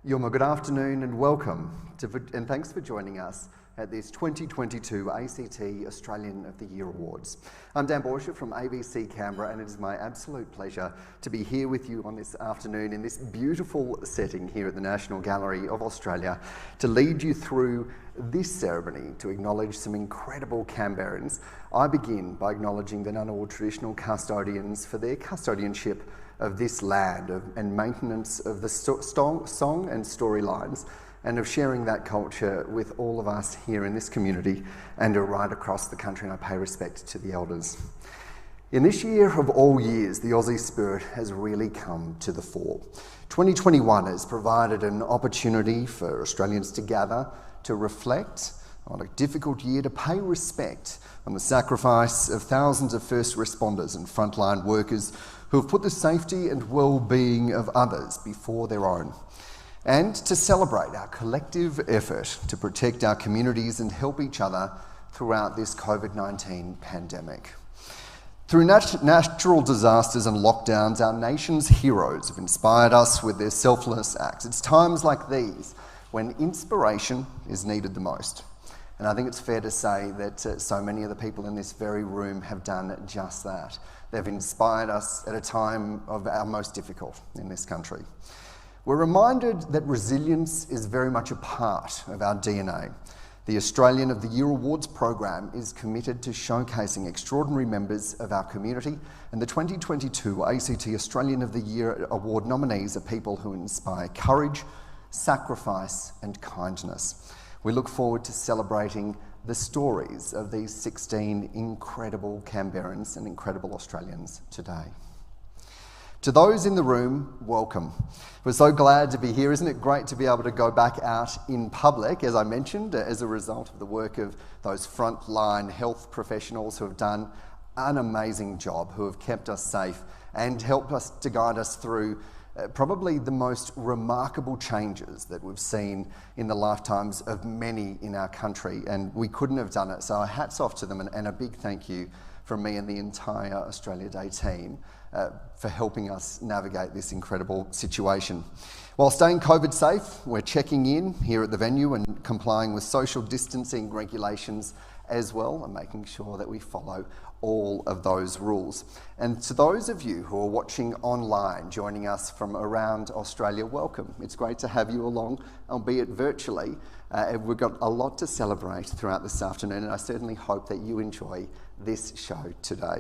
Yuma, good afternoon and welcome, and thanks for joining us at this 2022 ACT Australian of the Year Awards. I'm Dan Borscher from ABC Canberra, and it is my absolute pleasure to be here with you on this afternoon in this beautiful setting here at the National Gallery of Australia to lead you through this ceremony to acknowledge some incredible Canberrans. I begin by acknowledging the Ngunnawal traditional custodians for their custodianship of this land and maintenance of the song and storylines, and of sharing that culture with all of us here in this community and right across the country, and I pay respect to the elders. In this year of all years, the Aussie spirit has really come to the fore. 2021 has provided an opportunity for Australians to gather, to reflect on a difficult year, to pay respect on the sacrifice of thousands of first responders and frontline workers who have put the safety and well-being of others before their own, and to celebrate our collective effort to protect our communities and help each other throughout this COVID-19 pandemic. Through natural disasters and lockdowns, our nation's heroes have inspired us with their selfless acts. It's times like these when inspiration is needed the most. And I think it's fair to say that so many of the people in this very room have done just that. They've inspired us at a time of our most difficult in this country. We're reminded that resilience is very much a part of our DNA. The Australian of the Year Awards program is committed to showcasing extraordinary members of our community, and the 2022 ACT Australian of the Year Award nominees are people who inspire courage, sacrifice and kindness. We look forward to celebrating the stories of these 16 incredible Canberrans and incredible Australians today. To those in the room, welcome. We're so glad to be here. Isn't it great to be able to go back out in public, as I mentioned, as a result of the work of those frontline health professionals who have done an amazing job, who have kept us safe and helped us to guide us through probably the most remarkable changes that we've seen in the lifetimes of many in our country, and we couldn't have done it. So hats off to them, and a big thank you from me and the entire Australia Day team for helping us navigate this incredible situation. While staying COVID safe, we're checking in here at the venue and complying with social distancing regulations as well, and making sure that we follow all of those rules. And to those of you who are watching online, joining us from around Australia, welcome. It's great to have you along, albeit virtually. We've got a lot to celebrate throughout this afternoon, and I certainly hope that you enjoy this show today.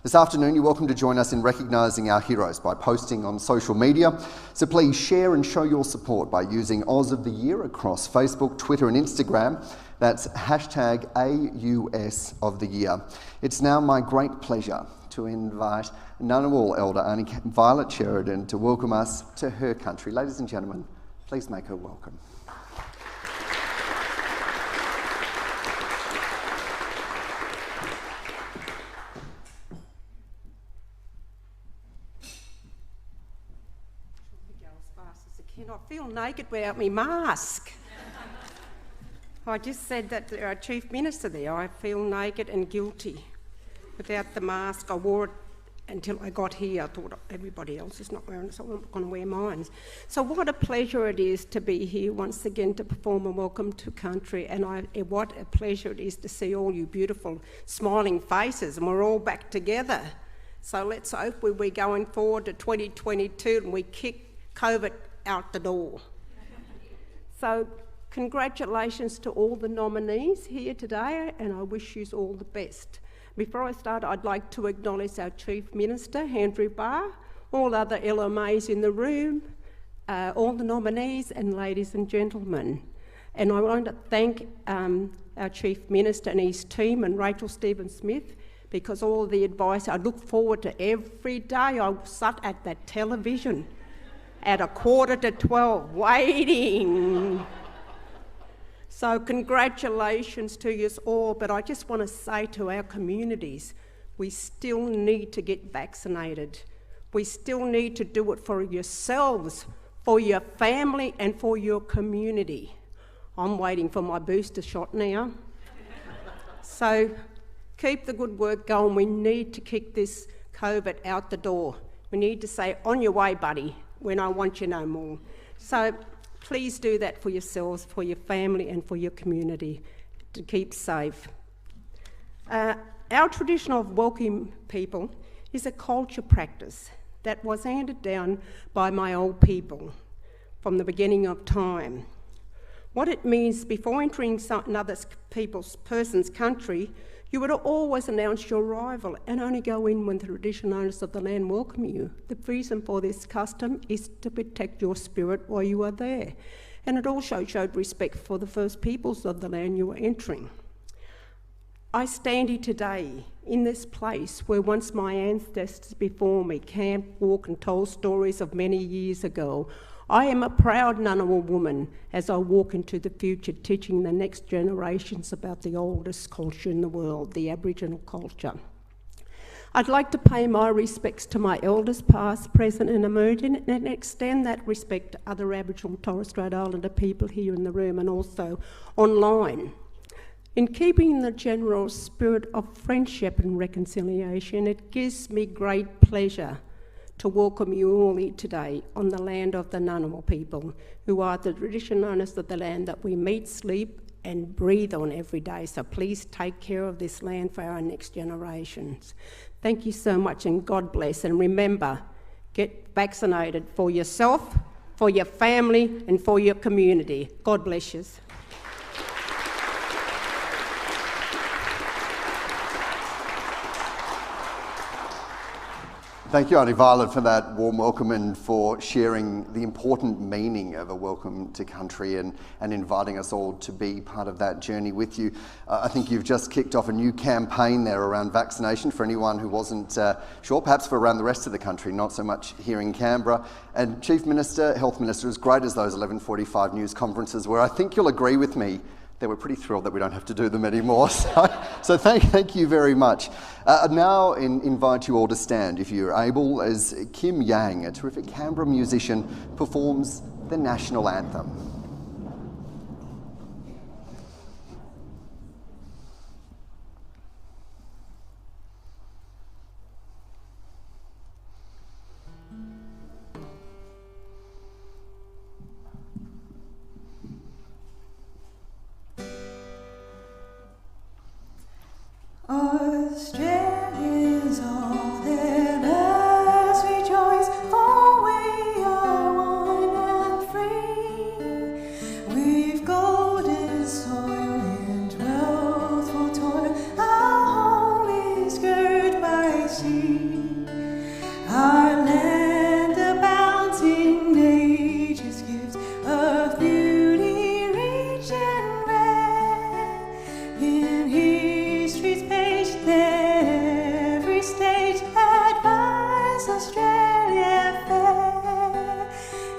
This afternoon, you're welcome to join us in recognising our heroes by posting on social media. So please share and show your support by using Oz of the Year across Facebook, Twitter and Instagram. That's hashtag AUS of the Year. It's now my great pleasure to invite Ngunnawal Elder Aunty Violet Sheridan to welcome us to her country. Ladies and gentlemen, please make her welcome. I feel naked without my mask. I just said that to our Chief Minister there. I feel naked and guilty without the mask. I wore it until I got here. I thought everybody else is not wearing it, so I'm not going to wear mine. So what a pleasure it is to be here once again to perform a welcome to country, and what a pleasure it is to see all you beautiful smiling faces, and we're all back together. So let's hope we're going forward to 2022 and we kick COVID out the door. So congratulations to all the nominees here today, and I wish you all the best. Before I start, I'd like to acknowledge our Chief Minister, Andrew Barr, all other LMAs in the room, all the nominees and ladies and gentlemen. And I want to thank our Chief Minister and his team and Rachel Stephen-Smith, because all the advice I look forward to every day. I sat at that television at 11:45 waiting. So congratulations to you all, but I just want to say to our communities, we still need to get vaccinated. We still need to do it for yourselves, for your family and for your community. I'm waiting for my booster shot now. So keep the good work going. We need to kick this COVID out the door. We need to say, on your way, buddy, when I want you no more. So Please do that for yourselves, for your family and for your community to keep safe. Our tradition of welcoming people is a culture practice that was handed down by my old people from the beginning of time. What it means, before entering another person's country, you would always announce your arrival and only go in when the traditional owners of the land welcome you. The reason for this custom is to protect your spirit while you are there. And it also showed respect for the first peoples of the land you were entering. I stand here today in this place where once my ancestors before me camped, walked and told stories of many years ago. I am a proud Ngunnawal woman as I walk into the future, teaching the next generations about the oldest culture in the world, the Aboriginal culture. I'd like to pay my respects to my elders past, present and emerging, and extend that respect to other Aboriginal and Torres Strait Islander people here in the room and also online. In keeping the general spirit of friendship and reconciliation, it gives me great pleasure to welcome you all here today on the land of the Ngunnawal people, who are the traditional owners of the land that we meet, sleep and breathe on every day. So please take care of this land for our next generations. Thank you so much and God bless. And remember, get vaccinated for yourself, for your family and for your community. God bless you. Thank you, Auntie Violet, for that warm welcome and for sharing the important meaning of a welcome to country and inviting us all to be part of that journey with you. I think you've just kicked off a new campaign there around vaccination for anyone who wasn't sure, perhaps for around the rest of the country, not so much here in Canberra. And Chief Minister, Health Minister, as great as those 11:45 news conferences were, I think you'll agree with me that we're pretty thrilled that we don't have to do them anymore. So thank you very much. Now invite you all to stand, if you're able, as Kim Yang, a terrific Canberra musician, performs the National Anthem. Australians all their lives rejoice, for we are one and free. We've golden soil and wealthful toil, our home is girt by sea. Our land abounds in nature's gifts of beauty rich and rare. In history's page that every stage advance Australia fair.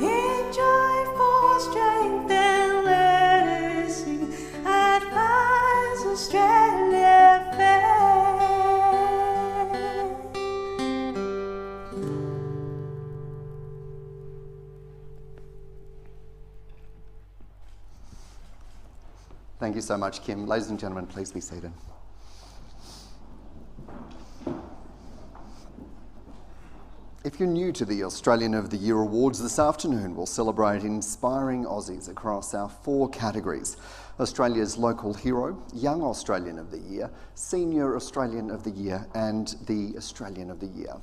In joyful strength and let us sing, advance Australia fair. Thank you so much, Kim. Ladies and gentlemen, please be seated. If you're new to the Australian of the Year Awards, this afternoon we'll celebrate inspiring Aussies across our 4 categories: Australia's Local Hero, Young Australian of the Year, Senior Australian of the Year and the Australian of the Year.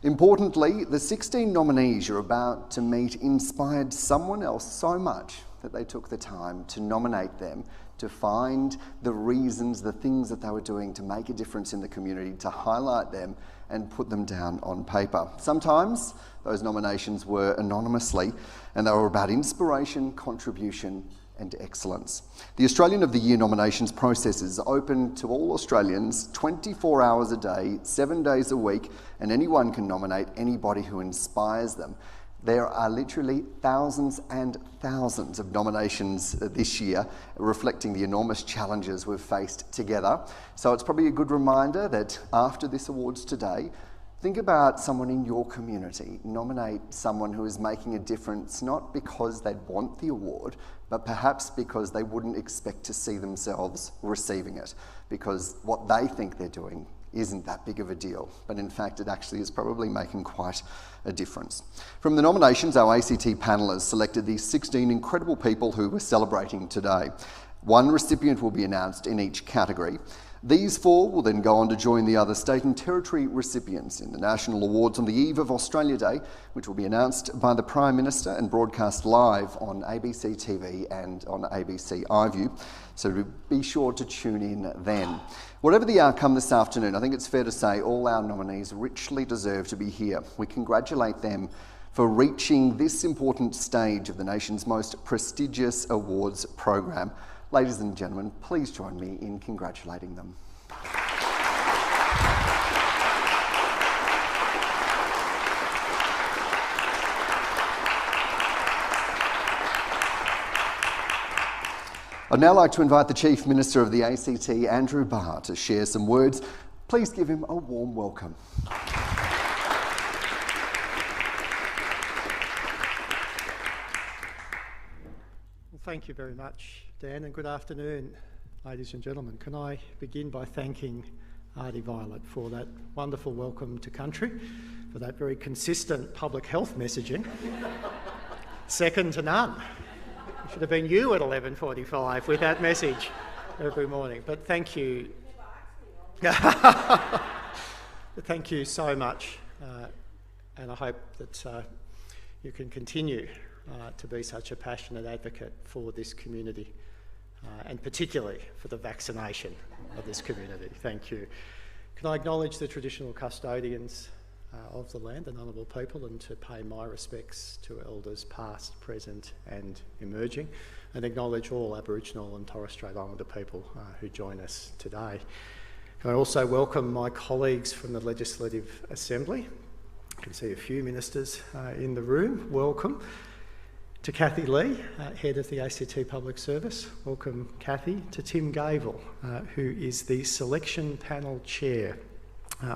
Importantly, the 16 nominees you're about to meet inspired someone else so much that they took the time to nominate them, to find the reasons, the things that they were doing to make a difference in the community, to highlight them and put them down on paper. Sometimes those nominations were anonymously and they were about inspiration, contribution and excellence. The Australian of the Year nominations process is open to all Australians 24 hours a day, 7 days a week, and anyone can nominate anybody who inspires them. There are literally thousands and thousands of nominations this year, reflecting the enormous challenges we've faced together. So it's probably a good reminder that after this awards today, think about someone in your community. Nominate someone who is making a difference, not because they'd want the award, but perhaps because they wouldn't expect to see themselves receiving it, because what they think they're doing isn't that big of a deal, but in fact it actually is probably making quite a difference. From the nominations, our ACT panellists selected these 16 incredible people who we're celebrating today. One recipient will be announced in each category. These 4 will then go on to join the other state and territory recipients in the national awards on the eve of Australia Day, which will be announced by the Prime Minister and broadcast live on ABC TV and on ABC iView. So be sure to tune in then. Whatever the outcome this afternoon, I think it's fair to say all our nominees richly deserve to be here. We congratulate them for reaching this important stage of the nation's most prestigious awards program. Ladies and gentlemen, please join me in congratulating them. I'd now like to invite the Chief Minister of the ACT, Andrew Barr, to share some words. Please give him a warm welcome. Thank you very much, Dan, and good afternoon, ladies and gentlemen. Can I begin by thanking Artie Violet for that wonderful welcome to country, for that very consistent public health messaging. Second to none. It should have been you at 11:45 with that message every morning. But thank you. Thank you so much, and I hope that you can continue to be such a passionate advocate for this community, and particularly for the vaccination of this community. Thank you. Can I acknowledge the traditional custodians of the land, the Ngunnawal people, and to pay my respects to elders past, present and emerging, and acknowledge all Aboriginal and Torres Strait Islander people who join us today. Can I also welcome my colleagues from the Legislative Assembly. I can see a few ministers in the room. Welcome. To Kathy Lee, Head of the ACT Public Service. Welcome, Kathy. To Tim Gavel, who is the Selection Panel Chair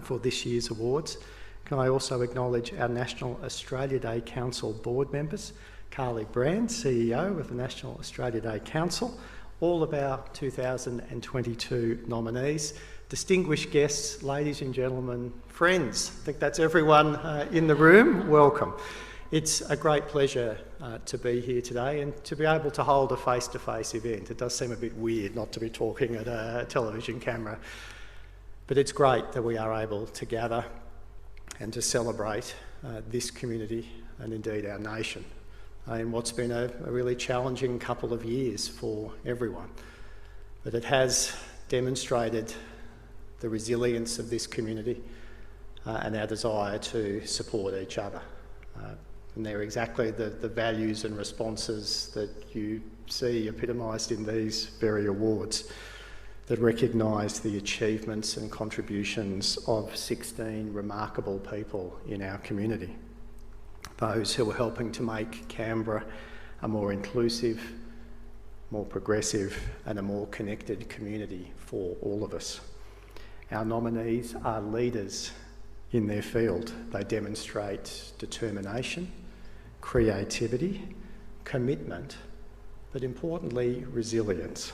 for this year's awards. Can I also acknowledge our National Australia Day Council board members, Carly Brand, CEO of the National Australia Day Council, all of our 2022 nominees, distinguished guests, ladies and gentlemen, friends. I think that's everyone in the room. Welcome. It's a great pleasure to be here today and to be able to hold a face-to-face event. It does seem a bit weird not to be talking at a television camera, but it's great that we are able to gather and to celebrate this community and indeed our nation in what's been a really challenging couple of years for everyone. But it has demonstrated the resilience of this community and our desire to support each other. And they're exactly the values and responses that you see epitomised in these very awards that recognise the achievements and contributions of 16 remarkable people in our community. Those who are helping to make Canberra a more inclusive, more progressive and a more connected community for all of us. Our nominees are leaders in their field. They demonstrate determination, creativity, commitment, but importantly, resilience.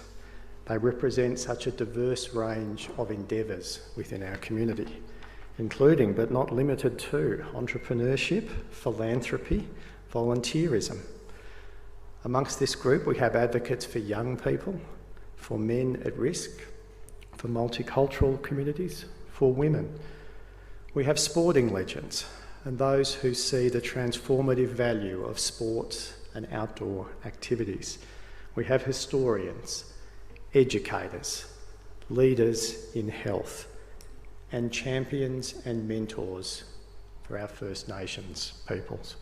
They represent such a diverse range of endeavours within our community, including but not limited to entrepreneurship, philanthropy, volunteerism. Amongst this group, we have advocates for young people, for men at risk, for multicultural communities, for women. We have sporting legends and those who see the transformative value of sports and outdoor activities. We have historians, educators, leaders in health, and champions and mentors for our First Nations peoples.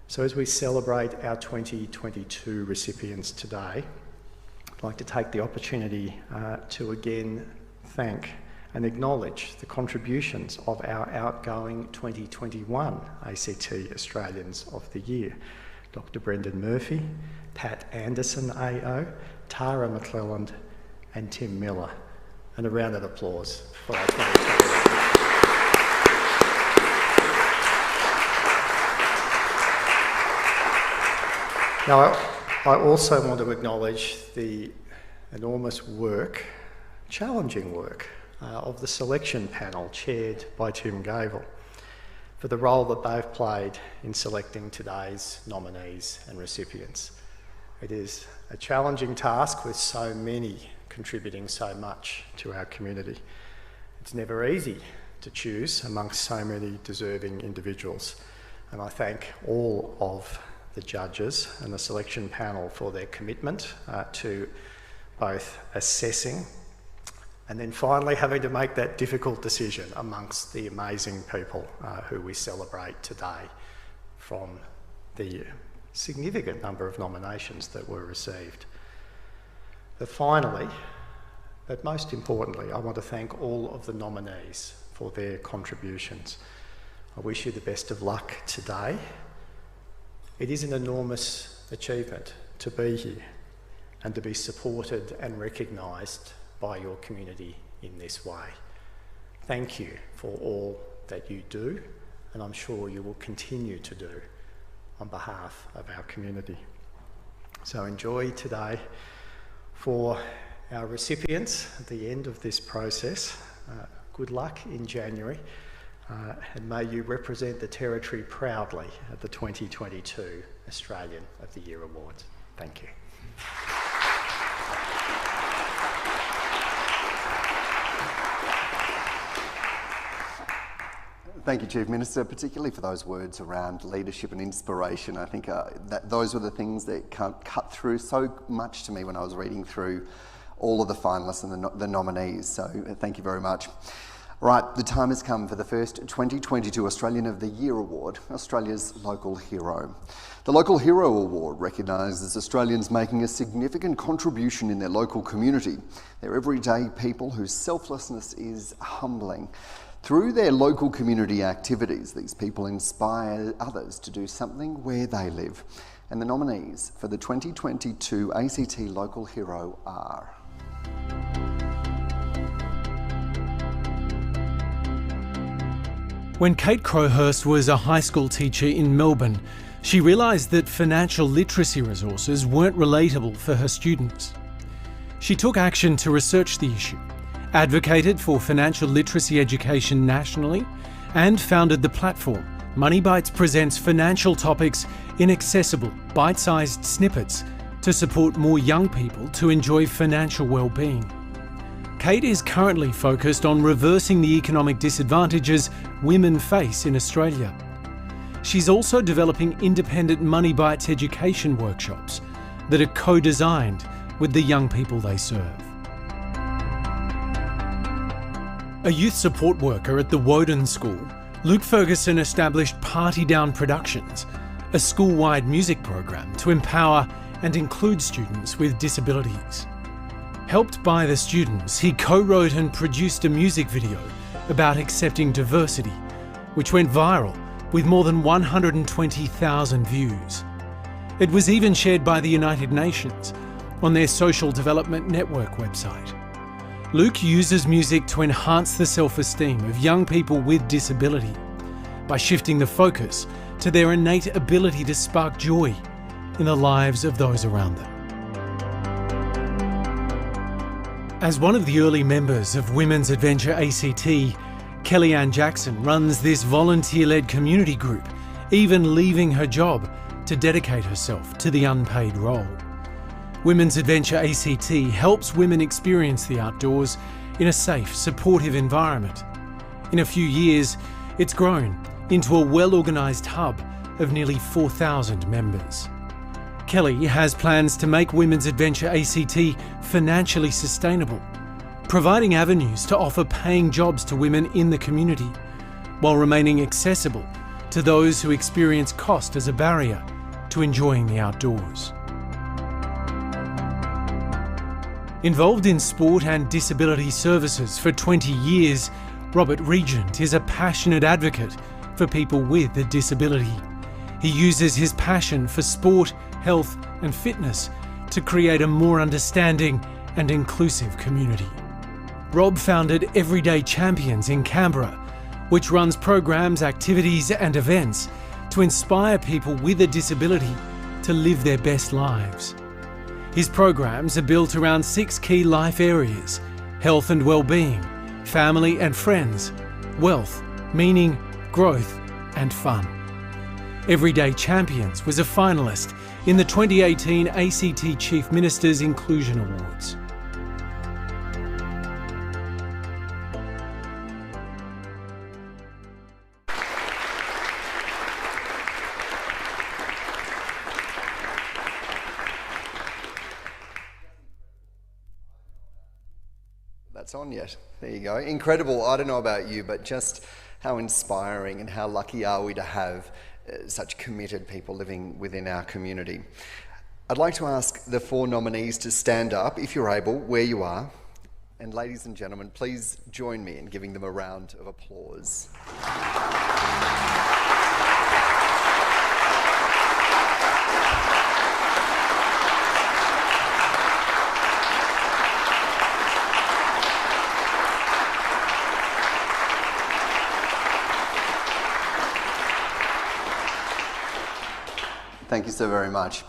So as we celebrate our 2022 recipients today, I'd like to take the opportunity to again thank and acknowledge the contributions of our outgoing 2021 ACT Australians of the Year, Dr. Brendan Murphy, Pat Anderson AO, Tara McClelland and Tim Miller. And a round of applause for our 2021. Now, I also want to acknowledge the enormous work, challenging work, of the selection panel chaired by Tim Gavel for the role that they've played in selecting today's nominees and recipients. It is a challenging task with so many contributing so much to our community. It's never easy to choose amongst so many deserving individuals, and I thank all of the judges and the selection panel for their commitment to both assessing and then finally having to make that difficult decision amongst the amazing people who we celebrate today from the significant number of nominations that were received. But finally, but most importantly, I want to thank all of the nominees for their contributions. I wish you the best of luck today. It is an enormous achievement to be here and to be supported and recognised by your community in this way. Thank you for all that you do, and I'm sure you will continue to do on behalf of our community. So enjoy today. For our recipients at the end of this process, good luck in January, and may you represent the Territory proudly at the 2022 Australian of the Year Awards. Thank you. Thank you, Chief Minister, particularly for those words around leadership and inspiration. I think that those were the things that cut through so much to me when I was reading through all of the finalists and the nominees, so thank you very much. Right, the time has come for the first 2022 Australian of the Year Award, Australia's Local Hero. The Local Hero Award recognises Australians making a significant contribution in their local community. They're everyday people whose selflessness is humbling. Through their local community activities, these people inspire others to do something where they live. And the nominees for the 2022 ACT Local Hero are... When Kate Crowhurst was a high school teacher in Melbourne, she realised that financial literacy resources weren't relatable for her students. She took action to research the issue, advocated for financial literacy education nationally, and founded the platform Money Bites presents financial topics in accessible, bite-sized snippets to support more young people to enjoy financial well-being. Kate is currently focused on reversing the economic disadvantages women face in Australia. She's also developing independent Money Bites education workshops that are co-designed with the young people they serve. A youth support worker at the Woden School, Luke Ferguson established Party Down Productions, a school-wide music program to empower and include students with disabilities. Helped by the students, he co-wrote and produced a music video about accepting diversity, which went viral with more than 120,000 views. It was even shared by the United Nations on their Social Development Network website. Luke uses music to enhance the self-esteem of young people with disability by shifting the focus to their innate ability to spark joy in the lives of those around them. As one of the early members of Women's Adventure ACT, Kellyanne Jackson runs this volunteer-led community group, even leaving her job to dedicate herself to the unpaid role. Women's Adventure ACT helps women experience the outdoors in a safe, supportive environment. In a few years, it's grown into a well-organised hub of nearly 4,000 members. Kelly has plans to make Women's Adventure ACT financially sustainable, providing avenues to offer paying jobs to women in the community, while remaining accessible to those who experience cost as a barrier to enjoying the outdoors. Involved in sport and disability services for 20 years, Robert Regent is a passionate advocate for people with a disability. He uses his passion for sport, health and fitness to create a more understanding and inclusive community. Rob founded Everyday Champions in Canberra, which runs programs, activities and events to inspire people with a disability to live their best lives. His programs are built around 6 key life areas: health and well-being, family and friends, wealth, meaning, growth and fun. Everyday Champions was a finalist in the 2018 ACT Chief Minister's Inclusion Awards. That's on yet. There you go. Incredible. I don't know about you, but just how inspiring and how lucky are we to have such committed people living within our community. I'd like to ask the 4 nominees to stand up, if you're able, where you are. And ladies and gentlemen, please join me in giving them a round of applause. Thank you so very much.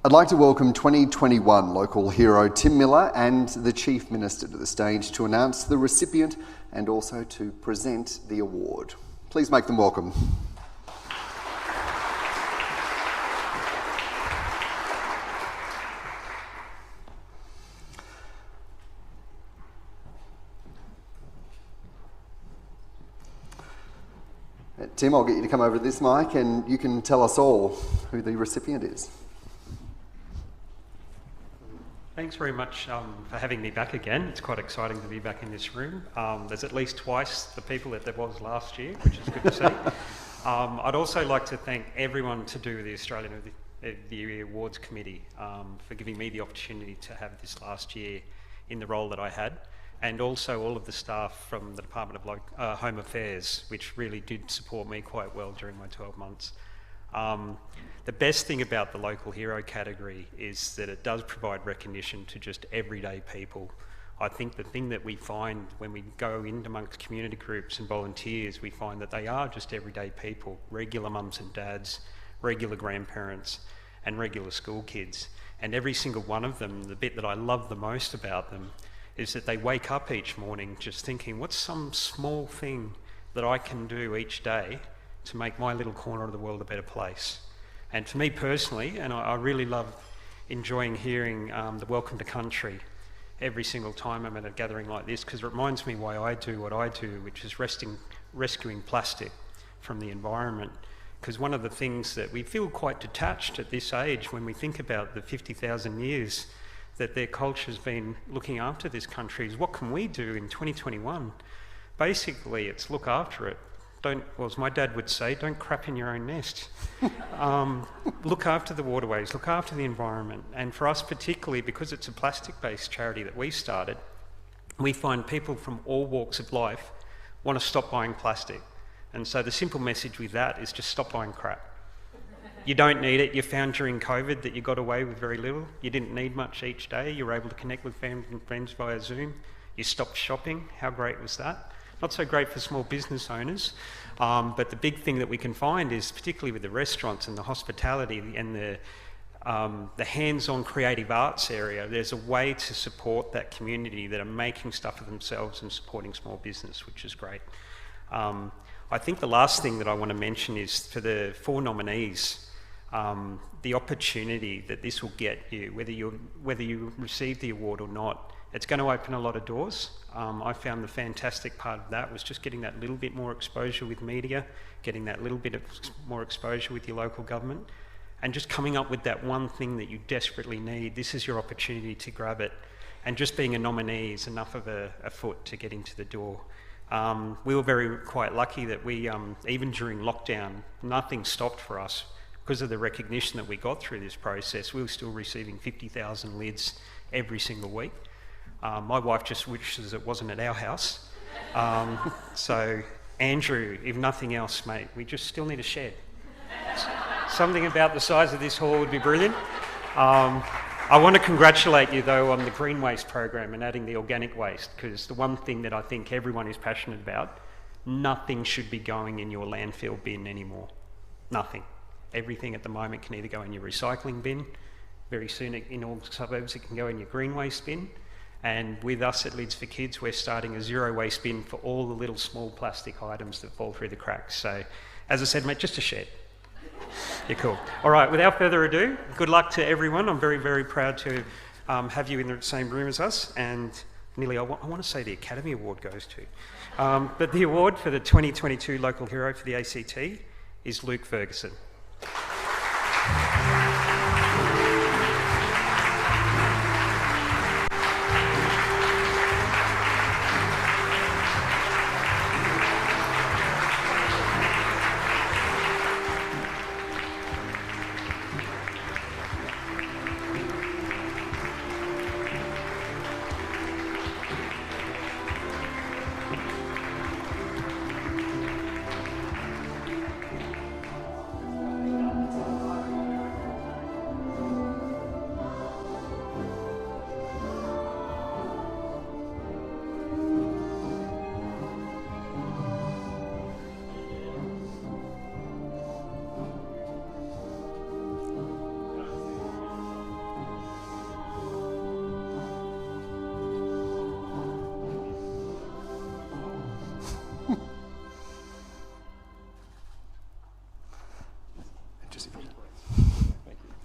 I'd like to welcome 2021 local hero Tim Miller and the Chief Minister to the stage to announce the recipient and also to present the award. Please make them welcome. Tim, I'll get you to come over to this mic and you can tell us all who the recipient is. Thanks very much for having me back again. It's quite exciting to be back in this room. There's at least twice the people that there was last year, which is good to see. I'd also like to thank everyone to do with the Australian of the Year Awards Committee for giving me the opportunity to have this last year in the role that I had, and also all of the staff from the Department of Home Affairs, which really did support me quite well during my 12 months. The best thing about the local hero category is that it does provide recognition to just everyday people. I think the thing that we find when we go in amongst community groups and volunteers, we find that they are just everyday people, regular mums and dads, regular grandparents, and regular school kids. And every single one of them, the bit that I love the most about them is that they wake up each morning just thinking, what's some small thing that I can do each day to make my little corner of the world a better place? And for me personally, and I really love enjoying hearing the Welcome to Country every single time I'm at a gathering like this, because it reminds me why I do what I do, which is rescuing plastic from the environment. Because one of the things that we feel quite detached at this age when we think about the 50,000 years that their culture's been looking after this country is what can we do in 2021? Basically, it's look after it. As my dad would say, don't crap in your own nest. Look after the waterways, look after the environment. And for us particularly, because it's a plastic-based charity that we started, we find people from all walks of life want to stop buying plastic. And so the simple message with that is just stop buying crap. You don't need it. You found during COVID that you got away with very little. You didn't need much each day. You were able to connect with family and friends via Zoom. You stopped shopping. How great was that? Not so great for small business owners, but the big thing that we can find is, particularly with the restaurants and the hospitality and the hands-on creative arts area, there's a way to support that community that are making stuff for themselves and supporting small business, which is great. I think the last thing that I want to mention is for the 4 nominees, the opportunity that this will get you, whether you receive the award or not, it's going to open a lot of doors. I found the fantastic part of that was just getting that little bit more exposure with media, getting that little bit of more exposure with your local government, and just coming up with that one thing that you desperately need. This is your opportunity to grab it. And just being a nominee is enough of a foot to get into the door. We were quite lucky that we, even during lockdown, nothing stopped for us. Because of the recognition that we got through this process, we were still receiving 50,000 lids every single week. My wife just wishes it wasn't at our house. So, Andrew, if nothing else, mate, we just still need a shed. Something about the size of this hall would be brilliant. I want to congratulate you, though, on the green waste program and adding the organic waste, because the one thing that I think everyone is passionate about, nothing should be going in your landfill bin anymore. Nothing. Everything at the moment can either go in your recycling bin, very soon in all suburbs it can go in your green waste bin, And with us at Lids for Kids, we're starting a zero waste bin for all the little small plastic items that fall through the cracks. So, as I said, mate, just a shed. You're cool. All right, without further ado, good luck to everyone. I'm very, very proud to have you in the same room as us. And nearly, I want to say the Academy Award goes to. But the award for the 2022 Local Hero for the ACT is Luke Ferguson.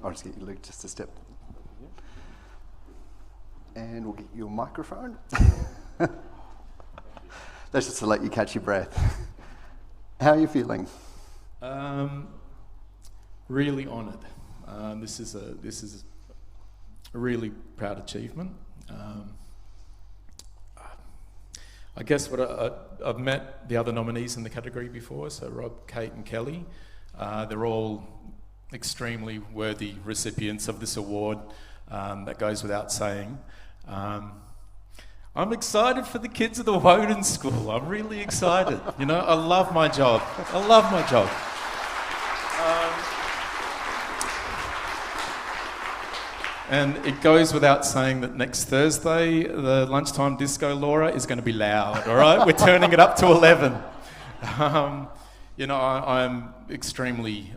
I'll just get you, Luke, just a step. And we'll get you a microphone. That's just to let you catch your breath. How are you feeling? Really honoured. This is a really proud achievement. I guess I've met the other nominees in the category before, so Rob, Kate and Kelly. They're all extremely worthy recipients of this award. That goes without saying. I'm excited for the kids of the Woden School. I'm really excited. You know, I love my job. I love my job. And it goes without saying that next Thursday, the lunchtime disco, Laura, is going to be loud, all right? We're turning it up to 11. You know, I'm extremely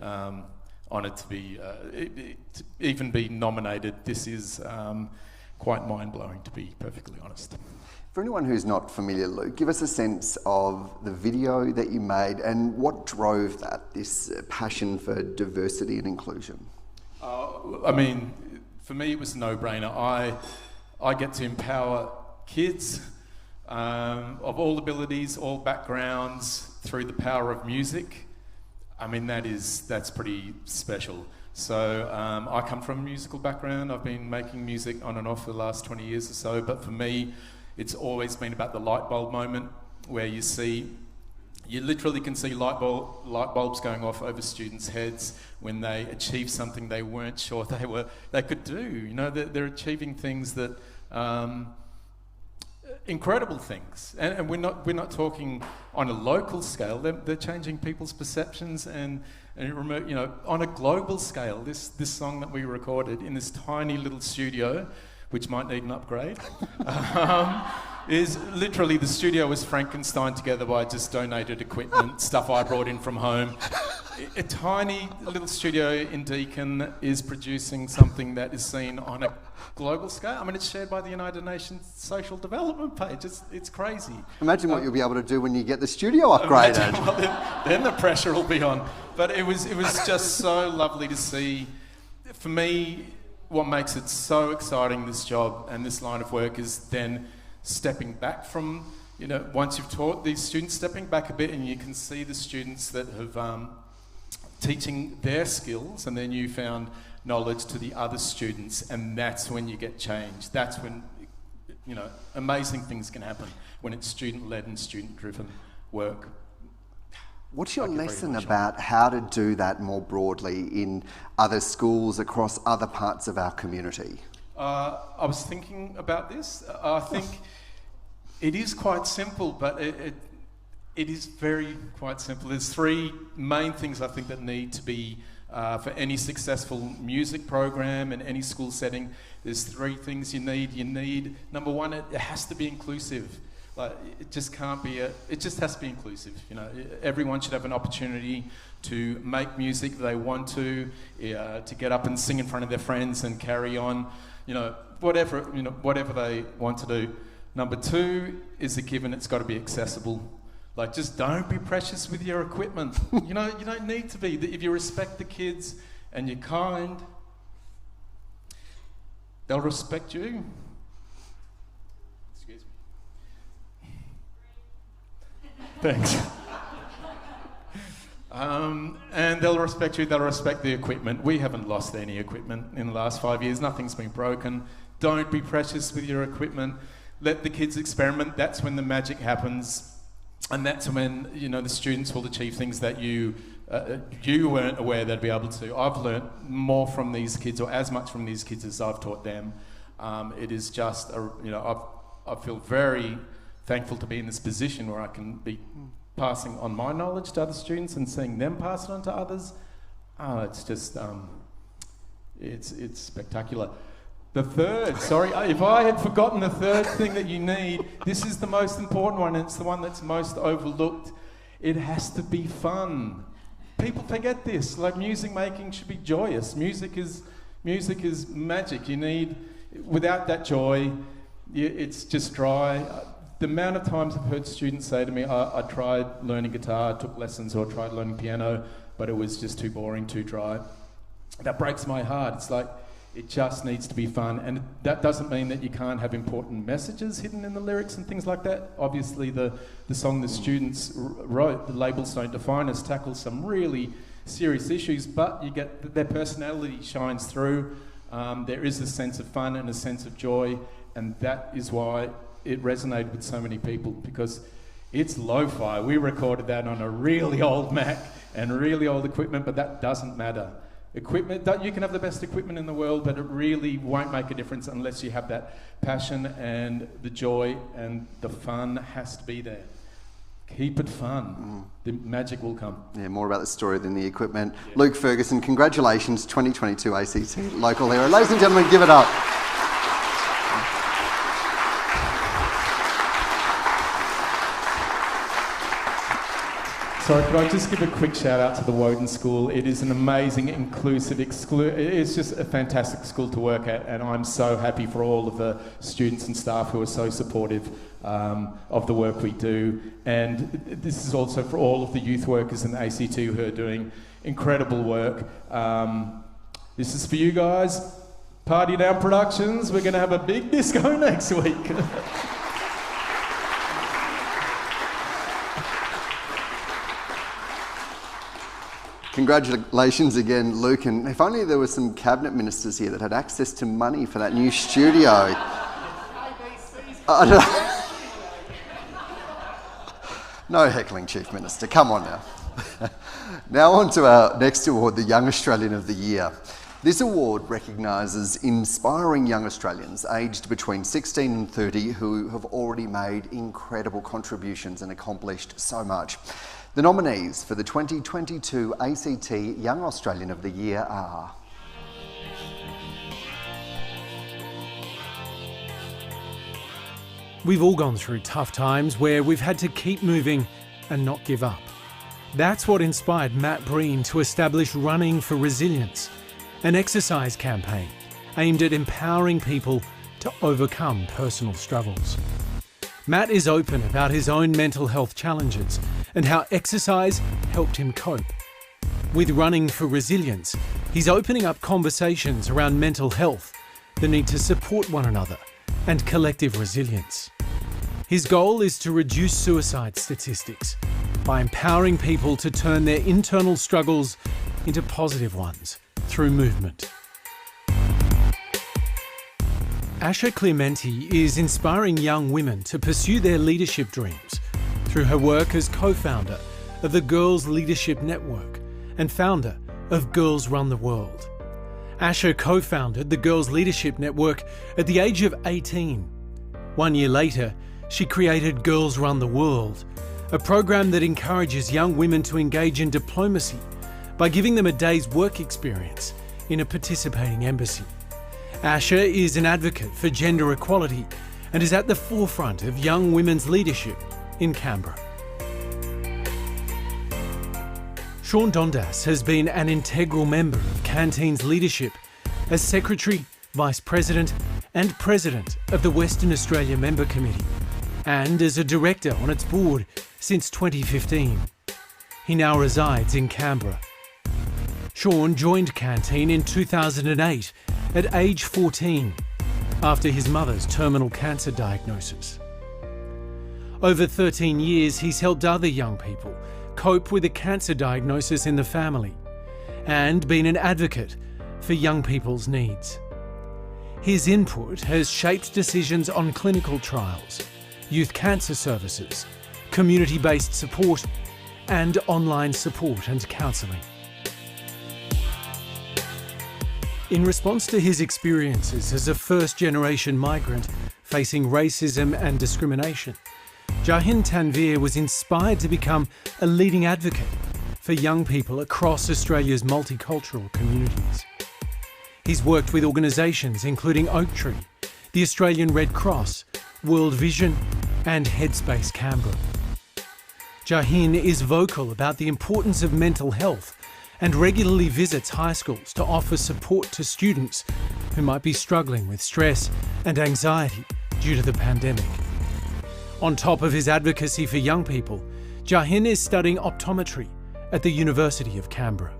honoured to be, to even be nominated. This is quite mind-blowing, to be perfectly honest. For anyone who's not familiar, Luke, give us a sense of the video that you made and what drove that, this passion for diversity and inclusion. I mean, for me, it was a no-brainer. I get to empower kids of all abilities, all backgrounds, through the power of music. I mean, that's pretty special. So I come from a musical background. I've been making music on and off for the last 20 years or so, but for me, it's always been about the light bulb moment where you literally can see light bulbs going off over students' heads when they achieve something they weren't sure they could do. You know, they're achieving things that incredible things, and we're not talking on a local scale. They're changing people's perceptions and you know, on a global scale. This song that we recorded in this tiny little studio, which might need an upgrade, is literally, the studio was Frankenstein together by just donated equipment, stuff I brought in from home. A tiny little studio in Deakin is producing something that is seen on a global scale. I mean, it's shared by the United Nations Social Development Page. It's crazy. Imagine what you'll be able to do when you get the studio upgraded. Well, then the pressure will be on. But it was just so lovely to see. For me, what makes it so exciting, this job and this line of work, is then stepping back from, you know, once you've taught these students, stepping back a bit, and you can see the students that have teaching their skills and their newfound knowledge to the other students, and that's when you get change. That's when, you know, amazing things can happen when it's student-led and student-driven work. What's your lesson about how to do that more broadly in other schools across other parts of our community? I was thinking about this. I think it is quite simple, but it is very quite simple. There's three main things I think that need to be, for any successful music program in any school setting, there's three things you need. You need, number one, it has to be inclusive. Like, it just can't be it just has to be inclusive. You know, everyone should have an opportunity to make music they want to get up and sing in front of their friends and carry on. You know, whatever they want to do. Number 2 is a given, it's got to be accessible. Like, just don't be precious with your equipment. You don't need to be. If you respect the kids and you're kind, they'll respect you. Excuse me. Thanks. And they'll respect you, they'll respect the equipment. We haven't lost any equipment in the last 5 years. Nothing's been broken. Don't be precious with your equipment. Let the kids experiment. That's when the magic happens. And that's when, the students will achieve things that you weren't aware they'd be able to. I've learnt more from these kids, or as much from these kids as I've taught them. It is just, I feel very thankful to be in this position where I can be passing on my knowledge to other students and seeing them pass it on to others. It's just, it's spectacular. The third, sorry, if I had forgotten the third thing that you need, this is the most important one, and it's the one that's most overlooked. It has to be fun. People forget this. Like, music making should be joyous. Music is magic. Without that joy, it's just dry. The amount of times I've heard students say to me, I tried learning guitar, took lessons, or tried learning piano, but it was just too boring, too dry. That breaks my heart. It's like, it just needs to be fun. And that doesn't mean that you can't have important messages hidden in the lyrics and things like that. Obviously, the song the students wrote, The Labels Don't Define Us, tackles some really serious issues, but you get their personality shines through. There is a sense of fun and a sense of joy, and that is why it resonated with so many people, because it's lo-fi. We recorded that on a really old Mac and really old equipment, but that doesn't matter. Equipment, you can have the best equipment in the world, but it really won't make a difference unless you have that passion, and the joy and the fun has to be there. Keep it fun. The magic will come. Yeah, more about the story than the equipment. Yeah. Luke Ferguson, congratulations, 2022 ACT Local Hero. Ladies and gentlemen, give it up. Sorry, could I just give a quick shout out to the Woden School? It is an amazing, inclusive, it's just a fantastic school to work at, and I'm so happy for all of the students and staff who are so supportive of the work we do. And this is also for all of the youth workers in the ACT who are doing incredible work. This is for you guys. Party Down Productions. We're going to have a big disco next week. Congratulations again, Luke, and if only there were some cabinet ministers here that had access to money for that new studio. No heckling, Chief Minister, come on now. Now on to our next award, the Young Australian of the Year. This award recognises inspiring young Australians aged between 16 and 30 who have already made incredible contributions and accomplished so much. The nominees for the 2022 ACT Young Australian of the Year are... We've all gone through tough times where we've had to keep moving and not give up. That's what inspired Matt Breen to establish Running for Resilience, an exercise campaign aimed at empowering people to overcome personal struggles. Matt is open about his own mental health challenges and how exercise helped him cope. With Running for Resilience, he's opening up conversations around mental health, the need to support one another, and collective resilience. His goal is to reduce suicide statistics by empowering people to turn their internal struggles into positive ones through movement. Asha Clement is inspiring young women to pursue their leadership dreams through her work as co-founder of the Girls Leadership Network and founder of Girls Run the World. Asha co-founded the Girls Leadership Network at the age of 18. 1 year later, she created Girls Run the World, a program that encourages young women to engage in diplomacy by giving them a day's work experience in a participating embassy. Asha is an advocate for gender equality and is at the forefront of young women's leadership in Canberra. Sean Dundas has been an integral member of Canteen's leadership as Secretary, Vice President and president of the Western Australia Member Committee, and as a director on its board since 2015. He now resides in Canberra. Sean joined Canteen in 2008 at age 14 after his mother's terminal cancer diagnosis. Over 13 years, he's helped other young people cope with a cancer diagnosis in the family and been an advocate for young people's needs. His input has shaped decisions on clinical trials, youth cancer services, community-based support, and online support and counselling. In response to his experiences as a first-generation migrant facing racism and discrimination, Jahin Tanvir was inspired to become a leading advocate for young people across Australia's multicultural communities. He's worked with organisations including Oaktree, the Australian Red Cross, World Vision, and Headspace Canberra. Jahin is vocal about the importance of mental health and regularly visits high schools to offer support to students who might be struggling with stress and anxiety due to the pandemic. On top of his advocacy for young people, Jahin is studying optometry at the University of Canberra.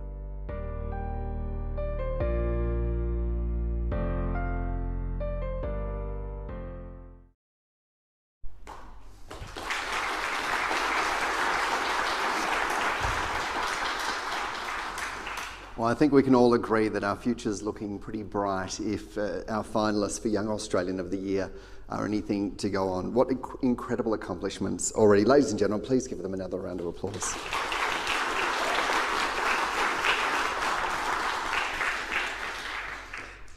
Well, I think we can all agree that our future's looking pretty bright if our finalists for Young Australian of the Year are anything to go on. What incredible accomplishments already. Ladies and gentlemen, please give them another round of applause.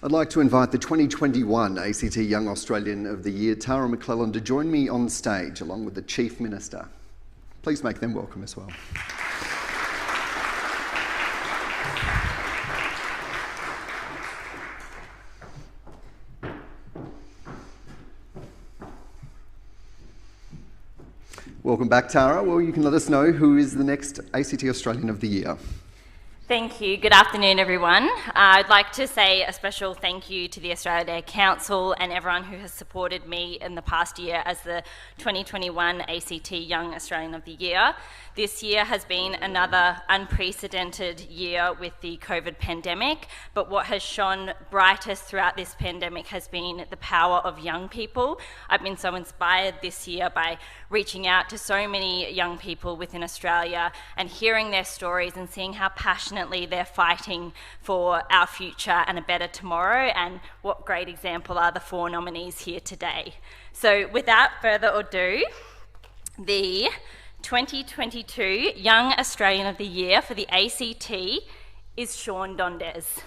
I'd like to invite the 2021 ACT Young Australian of the Year, Tara McClellan, to join me on stage along with the Chief Minister. Please make them welcome as well. Welcome back, Tara. Well, you can let us know who is the next ACT Australian of the Year. Thank you. Good afternoon, everyone. I'd like to say a special thank you to the Australia Day Council and everyone who has supported me in the past year as the 2021 ACT Young Australian of the Year. This year has been another unprecedented year with the COVID pandemic, but what has shone brightest throughout this pandemic has been the power of young people. I've been so inspired this year by reaching out to so many young people within Australia and hearing their stories and seeing how passionately they're fighting for our future and a better tomorrow, and what great example are the 4 nominees here today. So without further ado, the 2022 Young Australian of the Year for the ACT is Sean Dondes.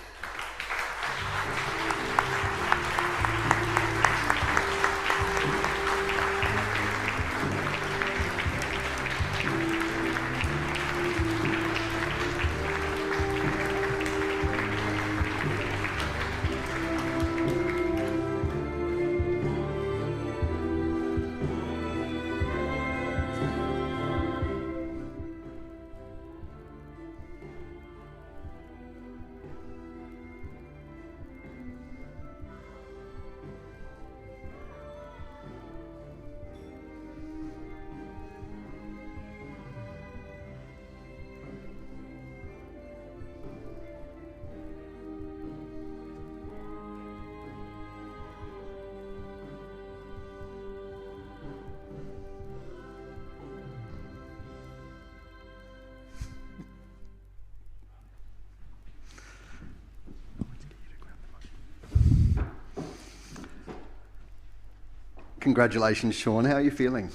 Congratulations, Sean. How are you feeling?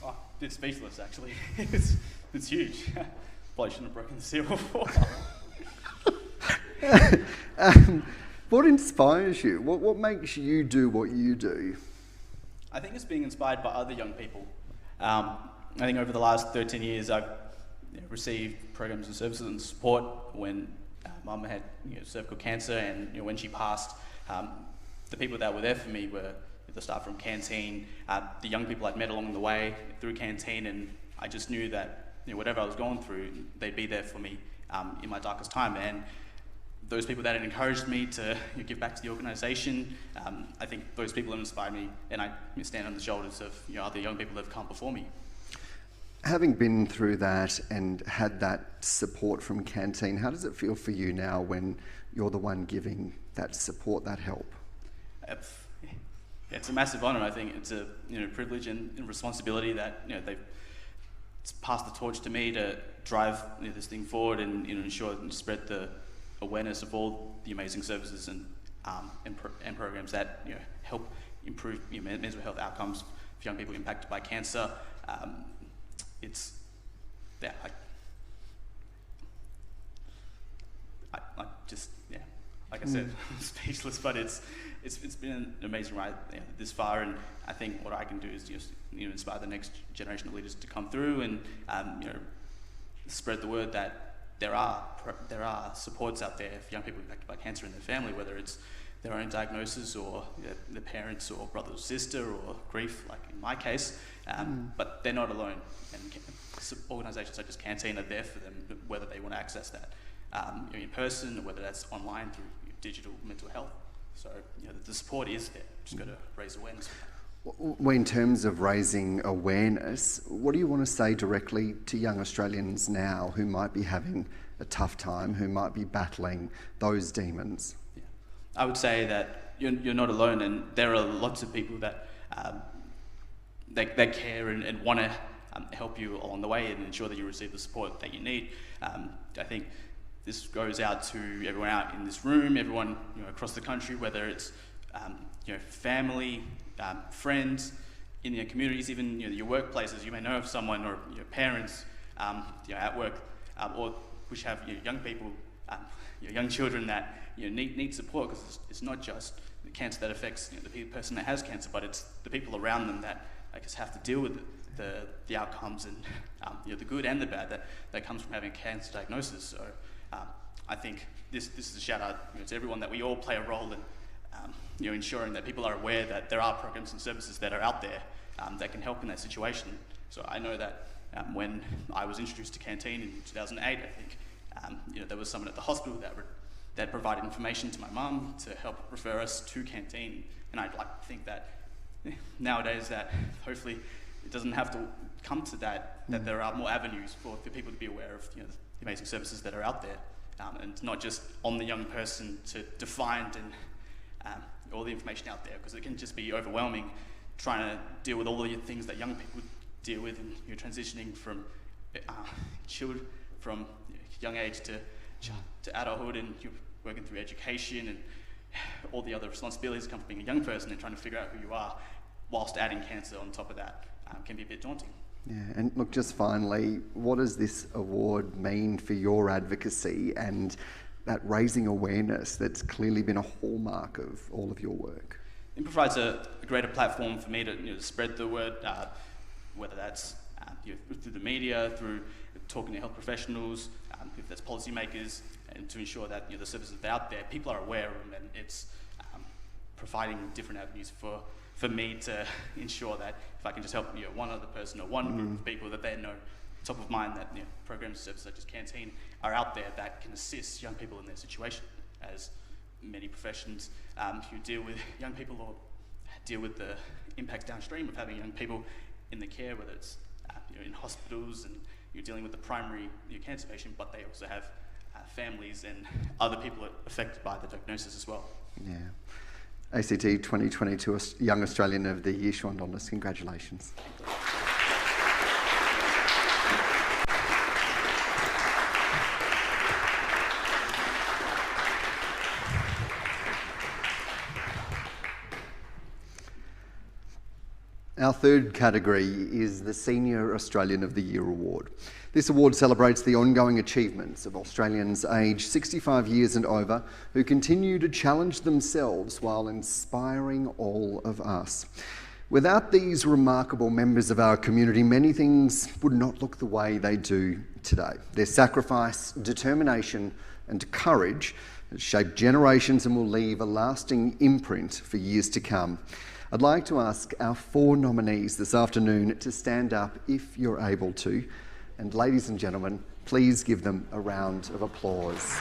Oh, a bit speechless, actually. It's huge. Probably shouldn't have broken the seal before. What inspires you? What makes you do what you do? I think it's being inspired by other young people. I think over the last 13 years, I've received programs and services and support when Mum had cervical cancer, and when she passed, the people that were there for me were the staff from Canteen, the young people I'd met along the way through Canteen, and I just knew that whatever I was going through, they'd be there for me in my darkest time. And those people that had encouraged me to give back to the organisation. I think those people have inspired me, and I stand on the shoulders of other young people that have come before me. Having been through that and had that support from Canteen, how does it feel for you now when you're the one giving that support, that help? It's a massive honour. I think it's a privilege and responsibility that they've passed the torch to me to drive this thing forward and ensure and spread the awareness of all the amazing services and programs that help improve mental health outcomes for young people impacted by cancer. Like I said, I'm speechless, but it's been an amazing ride this far, and I think what I can do is just inspire the next generation of leaders to come through and spread the word that there are supports out there for young people impacted by cancer in their family, whether it's their own diagnosis or their parents or brother or sister or grief, like in my case, but they're not alone, and organisations such as Canteen are there for them, whether they want to access that in person or whether that's online through digital mental health. So the support is there, just got to raise awareness. Well, in terms of raising awareness, what do you want to say directly to young Australians now who might be having a tough time, who might be battling those demons? Yeah. I would say that you're not alone, and there are lots of people that care and want to help you along the way and ensure that you receive the support that you need. I think this goes out to everyone out in this room, everyone across the country, whether it's family, friends, in your communities, even your workplaces. You may know of someone or your parents at work, or which have young people, young children that need support, because it's not just the cancer that affects the person that has cancer, but it's the people around them that I guess have to deal with the outcomes and the good and the bad that comes from having a cancer diagnosis. So I think this is a shout out to everyone that we all play a role in ensuring that people are aware that there are programs and services that are out there that can help in that situation. So I know that when I was introduced to Canteen in 2008, I think there was someone at the hospital that provided information to my mum to help refer us to Canteen, and I'd like to think that nowadays that hopefully it doesn't have to come to that there are more avenues for people to be aware of the amazing services that are out there, and not just on the young person to find and all the information out there, because it can just be overwhelming trying to deal with all the things that young people deal with, and you're transitioning from children from young age to adulthood, and you're working through education and all the other responsibilities that come from being a young person and trying to figure out who you are whilst adding cancer on top of that can be a bit daunting. Yeah, and look, just finally, what does this award mean for your advocacy and that raising awareness that's clearly been a hallmark of all of your work? It provides a greater platform for me to spread the word, whether that's through the media, through talking to health professionals, if that's policymakers, and to ensure that the services that are out there, people are aware of them, and it's providing different avenues for me to ensure that if I can just help one other person or one group of people, that they know top of mind that programs and services such as Canteen are out there that can assist young people in their situation, as many professions who deal with young people or deal with the impacts downstream of having young people in the care, whether it's in hospitals and you're dealing with the primary cancer patient, but they also have families and other people affected by the diagnosis as well. Yeah. ACT 2022 Young Australian of the Year, Sean Donlis, congratulations. Our third category is the Senior Australian of the Year award. This award celebrates the ongoing achievements of Australians aged 65 years and over who continue to challenge themselves while inspiring all of us. Without these remarkable members of our community, many things would not look the way they do today. Their sacrifice, determination and courage has shaped generations and will leave a lasting imprint for years to come. I'd like to ask our 4 nominees this afternoon to stand up if you're able to. And ladies and gentlemen, please give them a round of applause.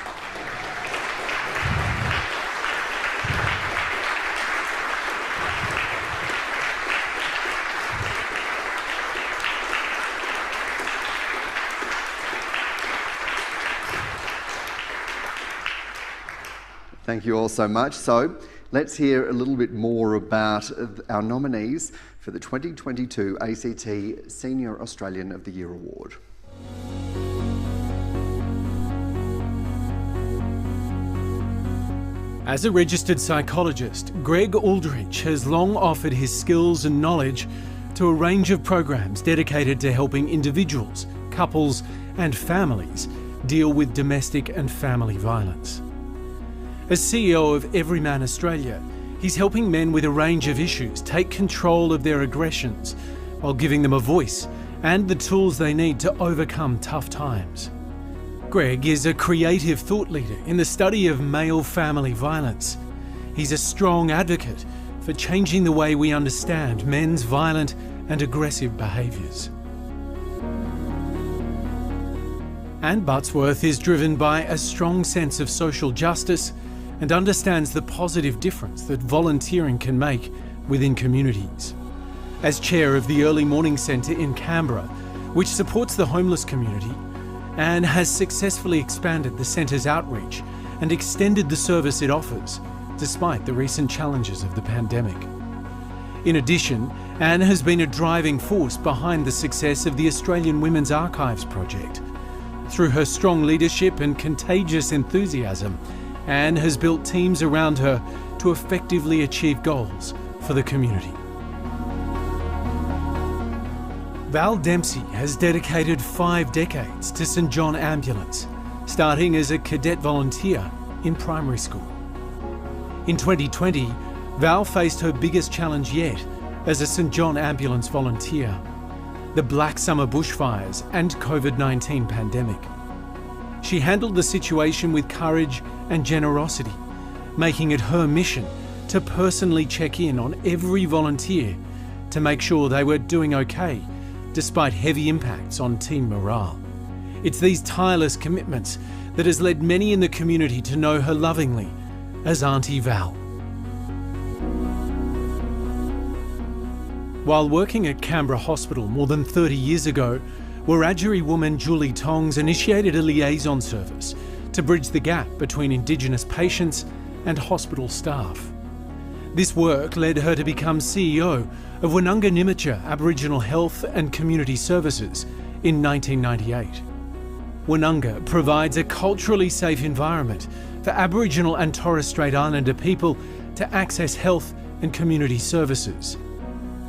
Thank you all so much. So let's hear a little bit more about our nominees for the 2022 ACT Senior Australian of the Year Award. As a registered psychologist, Greg Aldrich has long offered his skills and knowledge to a range of programs dedicated to helping individuals, couples and families deal with domestic and family violence. As CEO of Everyman Australia, he's helping men with a range of issues take control of their aggressions while giving them a voice and the tools they need to overcome tough times. Greg is a creative thought leader in the study of male family violence. He's a strong advocate for changing the way we understand men's violent and aggressive behaviours. Anne Buttsworth is driven by a strong sense of social justice and understands the positive difference that volunteering can make within communities. As chair of the Early Morning Centre in Canberra, which supports the homeless community, Anne has successfully expanded the centre's outreach and extended the service it offers, despite the recent challenges of the pandemic. In addition, Anne has been a driving force behind the success of the Australian Women's Archives project. Through her strong leadership and contagious enthusiasm, Anne has built teams around her to effectively achieve goals for the community. Val Dempsey has dedicated 5 decades to St John Ambulance, starting as a cadet volunteer in primary school. In 2020, Val faced her biggest challenge yet as a St John Ambulance volunteer: the Black Summer bushfires and COVID-19 pandemic. She handled the situation with courage and generosity, making it her mission to personally check in on every volunteer to make sure they were doing okay, despite heavy impacts on team morale. It's these tireless commitments that has led many in the community to know her lovingly as Auntie Val. While working at Canberra Hospital more than 30 years ago, Wiradjuri woman Julie Tongs initiated a liaison service to bridge the gap between Indigenous patients and hospital staff. This work led her to become CEO of Woonunga Nimicha Aboriginal Health and Community Services in 1998. Woonunga provides a culturally safe environment for Aboriginal and Torres Strait Islander people to access health and community services.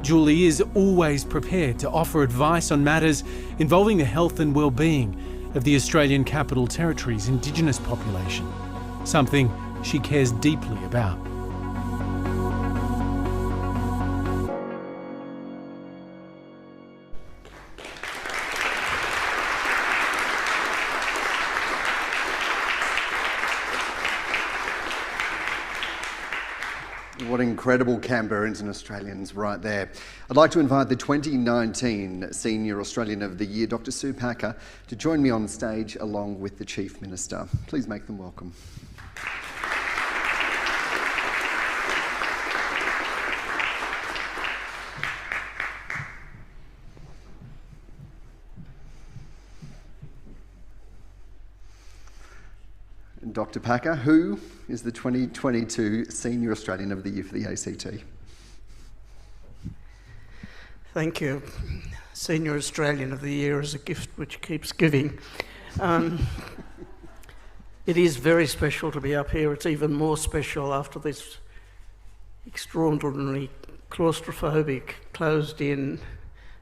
Julie is always prepared to offer advice on matters involving the health and well-being of the Australian Capital Territory's Indigenous population, something she cares deeply about. What incredible Canberrans and Australians right there. I'd like to invite the 2019 Senior Australian of the Year, Dr. Sue Packer, to join me on stage along with the Chief Minister. Please make them welcome. Dr. Packer, who is the 2022 Senior Australian of the Year for the ACT? Thank you. Senior Australian of the Year is a gift which keeps giving. It is very special to be up here. It's even more special after this extraordinarily claustrophobic, closed-in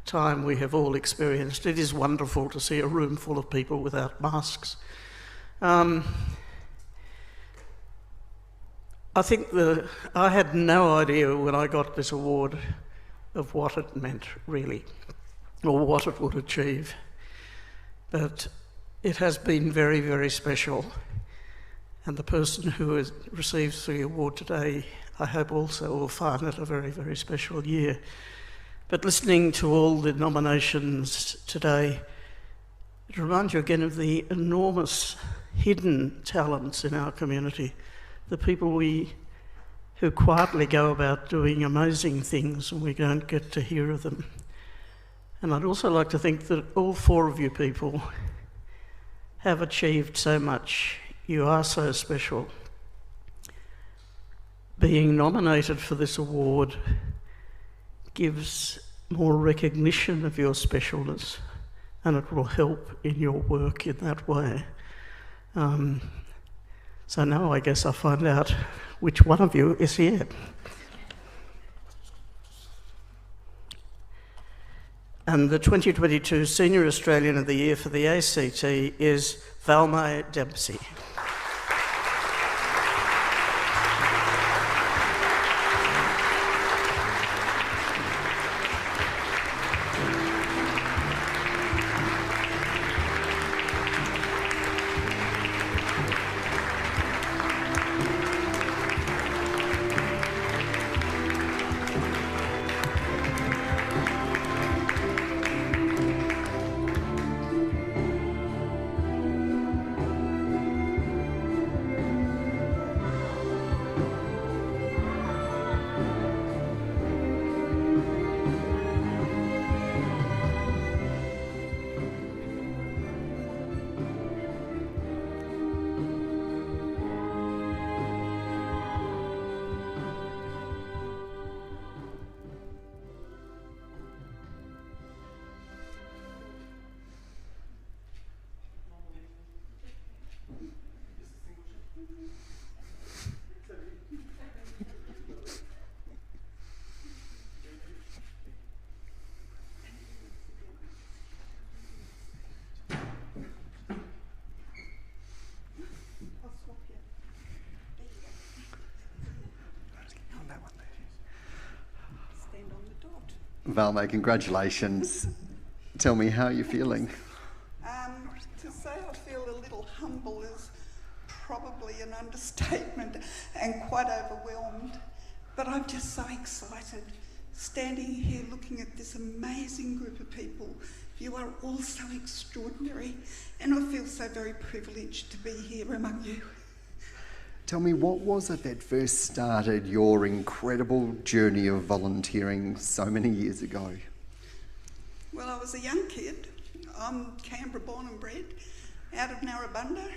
time we have all experienced. It is wonderful to see a room full of people without masks. I think I had no idea when I got this award of what it meant, really, or what it would achieve. But it has been very, very special. And the person who receives the award today, I hope also will find it a very, very special year. But listening to all the nominations today, it reminds you again of the enormous hidden talents in our community. The people who quietly go about doing amazing things and we don't get to hear of them. And I'd also like to think that all 4 of you people have achieved so much. You are so special. being nominated for this award gives more recognition of your specialness, and it will help in your work in that way. So now I guess I'll find out which one of you is here. And the 2022 Senior Australian of the Year for the ACT is Valmay Dempsey. Valmay, congratulations. Tell me, how are you feeling? To say I feel a little humble is probably an understatement and quite overwhelmed, but I'm just so excited standing here looking at this amazing group of people. You are all so extraordinary, and I feel so very privileged to be here among you. Tell me, what was it that first started your incredible journey of volunteering so many years ago? Well, I was a young kid. I'm Canberra born and bred, out of Narrabundah.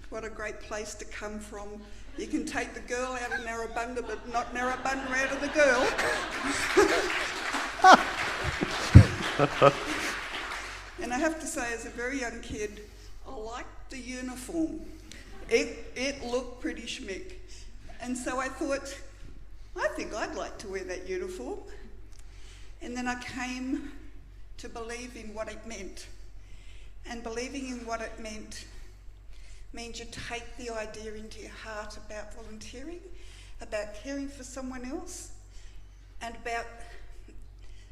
What a great place to come from. You can take the girl out of Narrabundah, but not Narrabundah out of the girl. And I have to say, as a very young kid, I liked the uniform. It looked pretty schmick. And so I thought, I think I'd like to wear that uniform. And then I came to believe in what it meant. And believing in what it meant means you take the idea into your heart about volunteering, about caring for someone else, and about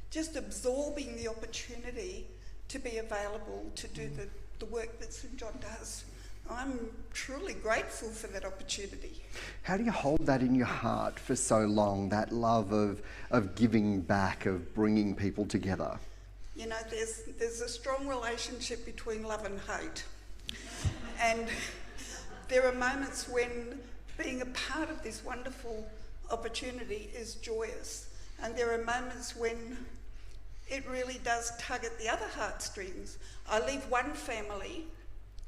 just absorbing the opportunity to be available to do the work that St John does. I'm truly grateful for that opportunity. How do you hold that in your heart for so long, that love of giving back, of bringing people together? You know, there's a strong relationship between love and hate. And there are moments when being a part of this wonderful opportunity is joyous. And there are moments when it really does tug at the other heartstrings. I leave one family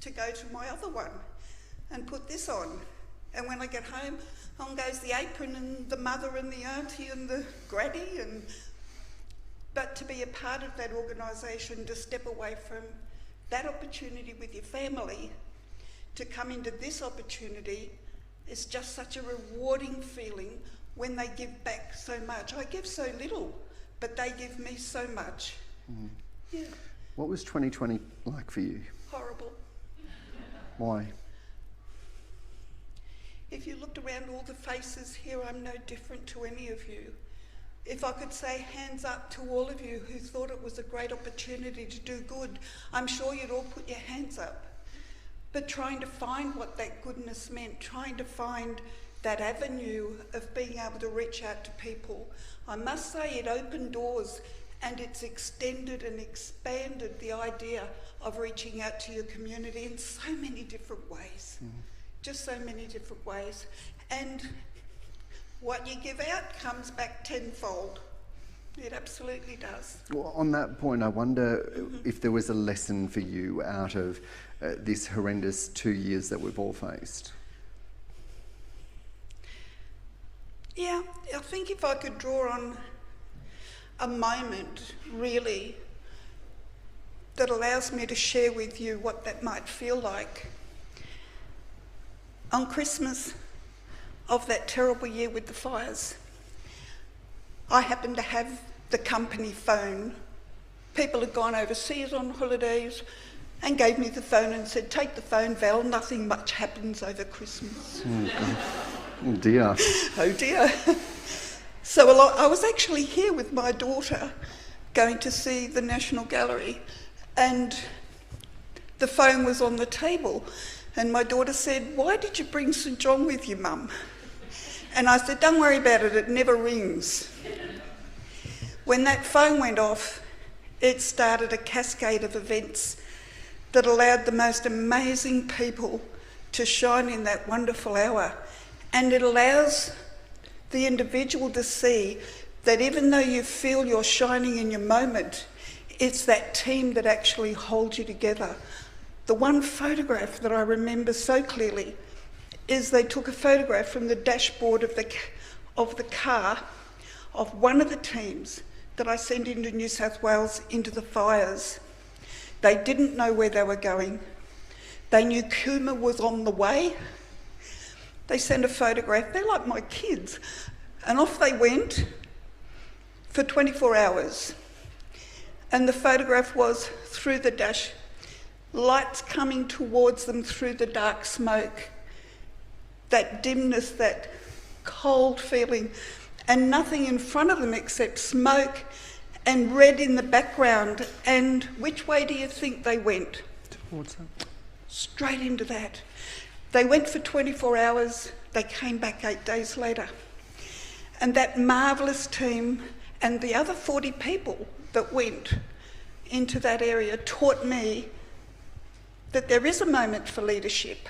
to go to my other one and put this on. And when I get home, on goes the apron and the mother and the auntie and the granny. But to be a part of that organisation, to step away from that opportunity with your family, to come into this opportunity, is just such a rewarding feeling when they give back so much. I give so little, but they give me so much. Mm. Yeah. What was 2020 like for you? Horrible. Why? If you looked around all the faces here, I'm no different to any of you. If I could say hands up to all of you who thought it was a great opportunity to do good, I'm sure you'd all put your hands up. But trying to find what that goodness meant, trying to find that avenue of being able to reach out to people, I must say it opened doors, and it's extended and expanded the idea of reaching out to your community in so many different ways. Mm. Just so many different ways. And what you give out comes back tenfold. It absolutely does. Well, on that point, I wonder if there was a lesson for you out of this horrendous 2 years that we've all faced. Yeah, I think if I could draw on a moment, really, that allows me to share with you what that might feel like. On Christmas of that terrible year with the fires, I happened to have the company phone. People had gone overseas on holidays and gave me the phone and said, "Take the phone, Val, nothing much happens over Christmas." Oh dear. Oh dear. So I was actually here with my daughter going to see the National Gallery, and the phone was on the table, and my daughter said, "Why did you bring St John with you, Mum?" And I said, "Don't worry about it, it never rings." When that phone went off, it started a cascade of events that allowed the most amazing people to shine in that wonderful hour. And it allows the individual to see that even though you feel you're shining in your moment, it's that team that actually holds you together. The one photograph that I remember so clearly is they took a photograph from the dashboard of the car of one of the teams that I sent into New South Wales into the fires. They didn't know where they were going. They knew Cooma was on the way. They sent a photograph. They're like my kids. And off they went for 24 hours. And the photograph was through the dash, lights coming towards them through the dark smoke, that dimness, that cold feeling, and nothing in front of them except smoke and red in the background. And which way do you think they went? Towards them. Straight into that. They went for 24 hours, they came back 8 days later. And that marvellous team and the other 40 people that went into that area taught me that there is a moment for leadership.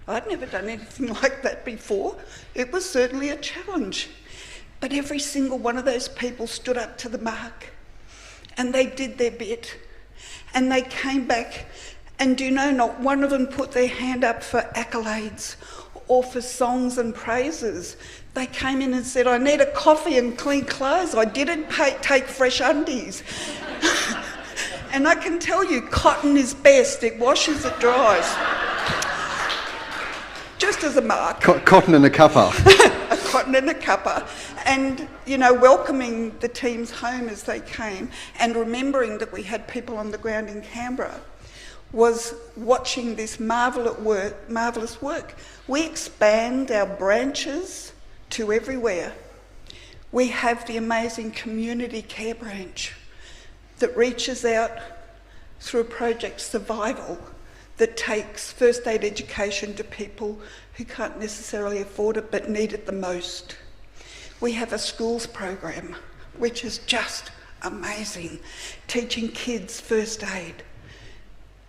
I'd never done anything like that before. It was certainly a challenge. But every single one of those people stood up to the mark and they did their bit. And they came back, and do you know, not one of them put their hand up for accolades or for songs and praises. They came in and said, "I need a coffee and clean clothes. I didn't take fresh undies." And I can tell you, cotton is best. It washes, it dries. Just as a mark. Cotton in a cuppa. A cotton in a cuppa. And, you know, welcoming the teams home as they came and remembering that we had people on the ground in Canberra was watching this marvellous work. We expand our branches to everywhere. We have the amazing community care branch that reaches out through Project Survival that takes first aid education to people who can't necessarily afford it but need it the most. We have a schools program which is just amazing, teaching kids first aid.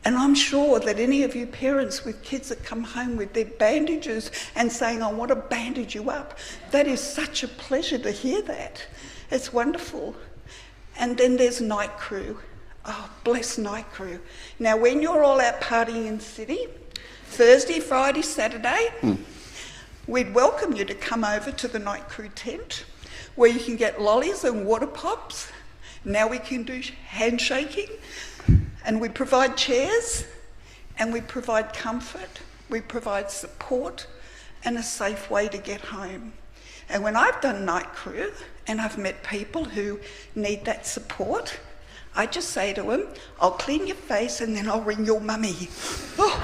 And I'm sure that any of you parents with kids that come home with their bandages and saying, "I want to bandage you up," that is such a pleasure to hear that. It's wonderful. And then there's night crew. Oh, bless night crew. Now, when you're all out partying in the city, Thursday, Friday, Saturday, we'd welcome you to come over to the night crew tent where you can get lollies and water pops. Now we can do handshaking, and we provide chairs, and we provide comfort, we provide support and a safe way to get home. And when I've done night crew and I've met people who need that support, I just say to them, "I'll clean your face and then I'll ring your mummy." Oh.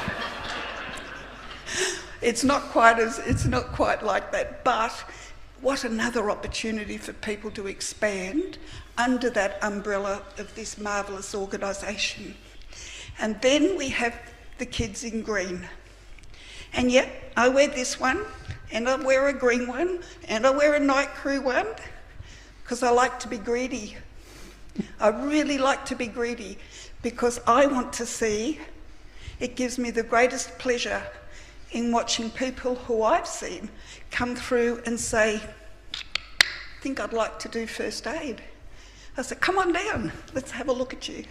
It's not quite like that, but what another opportunity for people to expand under that umbrella of this marvellous organisation. And then we have the kids in green. And yet I wear this one, and I wear a green one, and I wear a night crew one, because I like to be greedy. I really like to be greedy, because I want to see, it gives me the greatest pleasure in watching people who I've seen come through and say, "I think I'd like to do first aid." I said, "Come on down, let's have a look at you."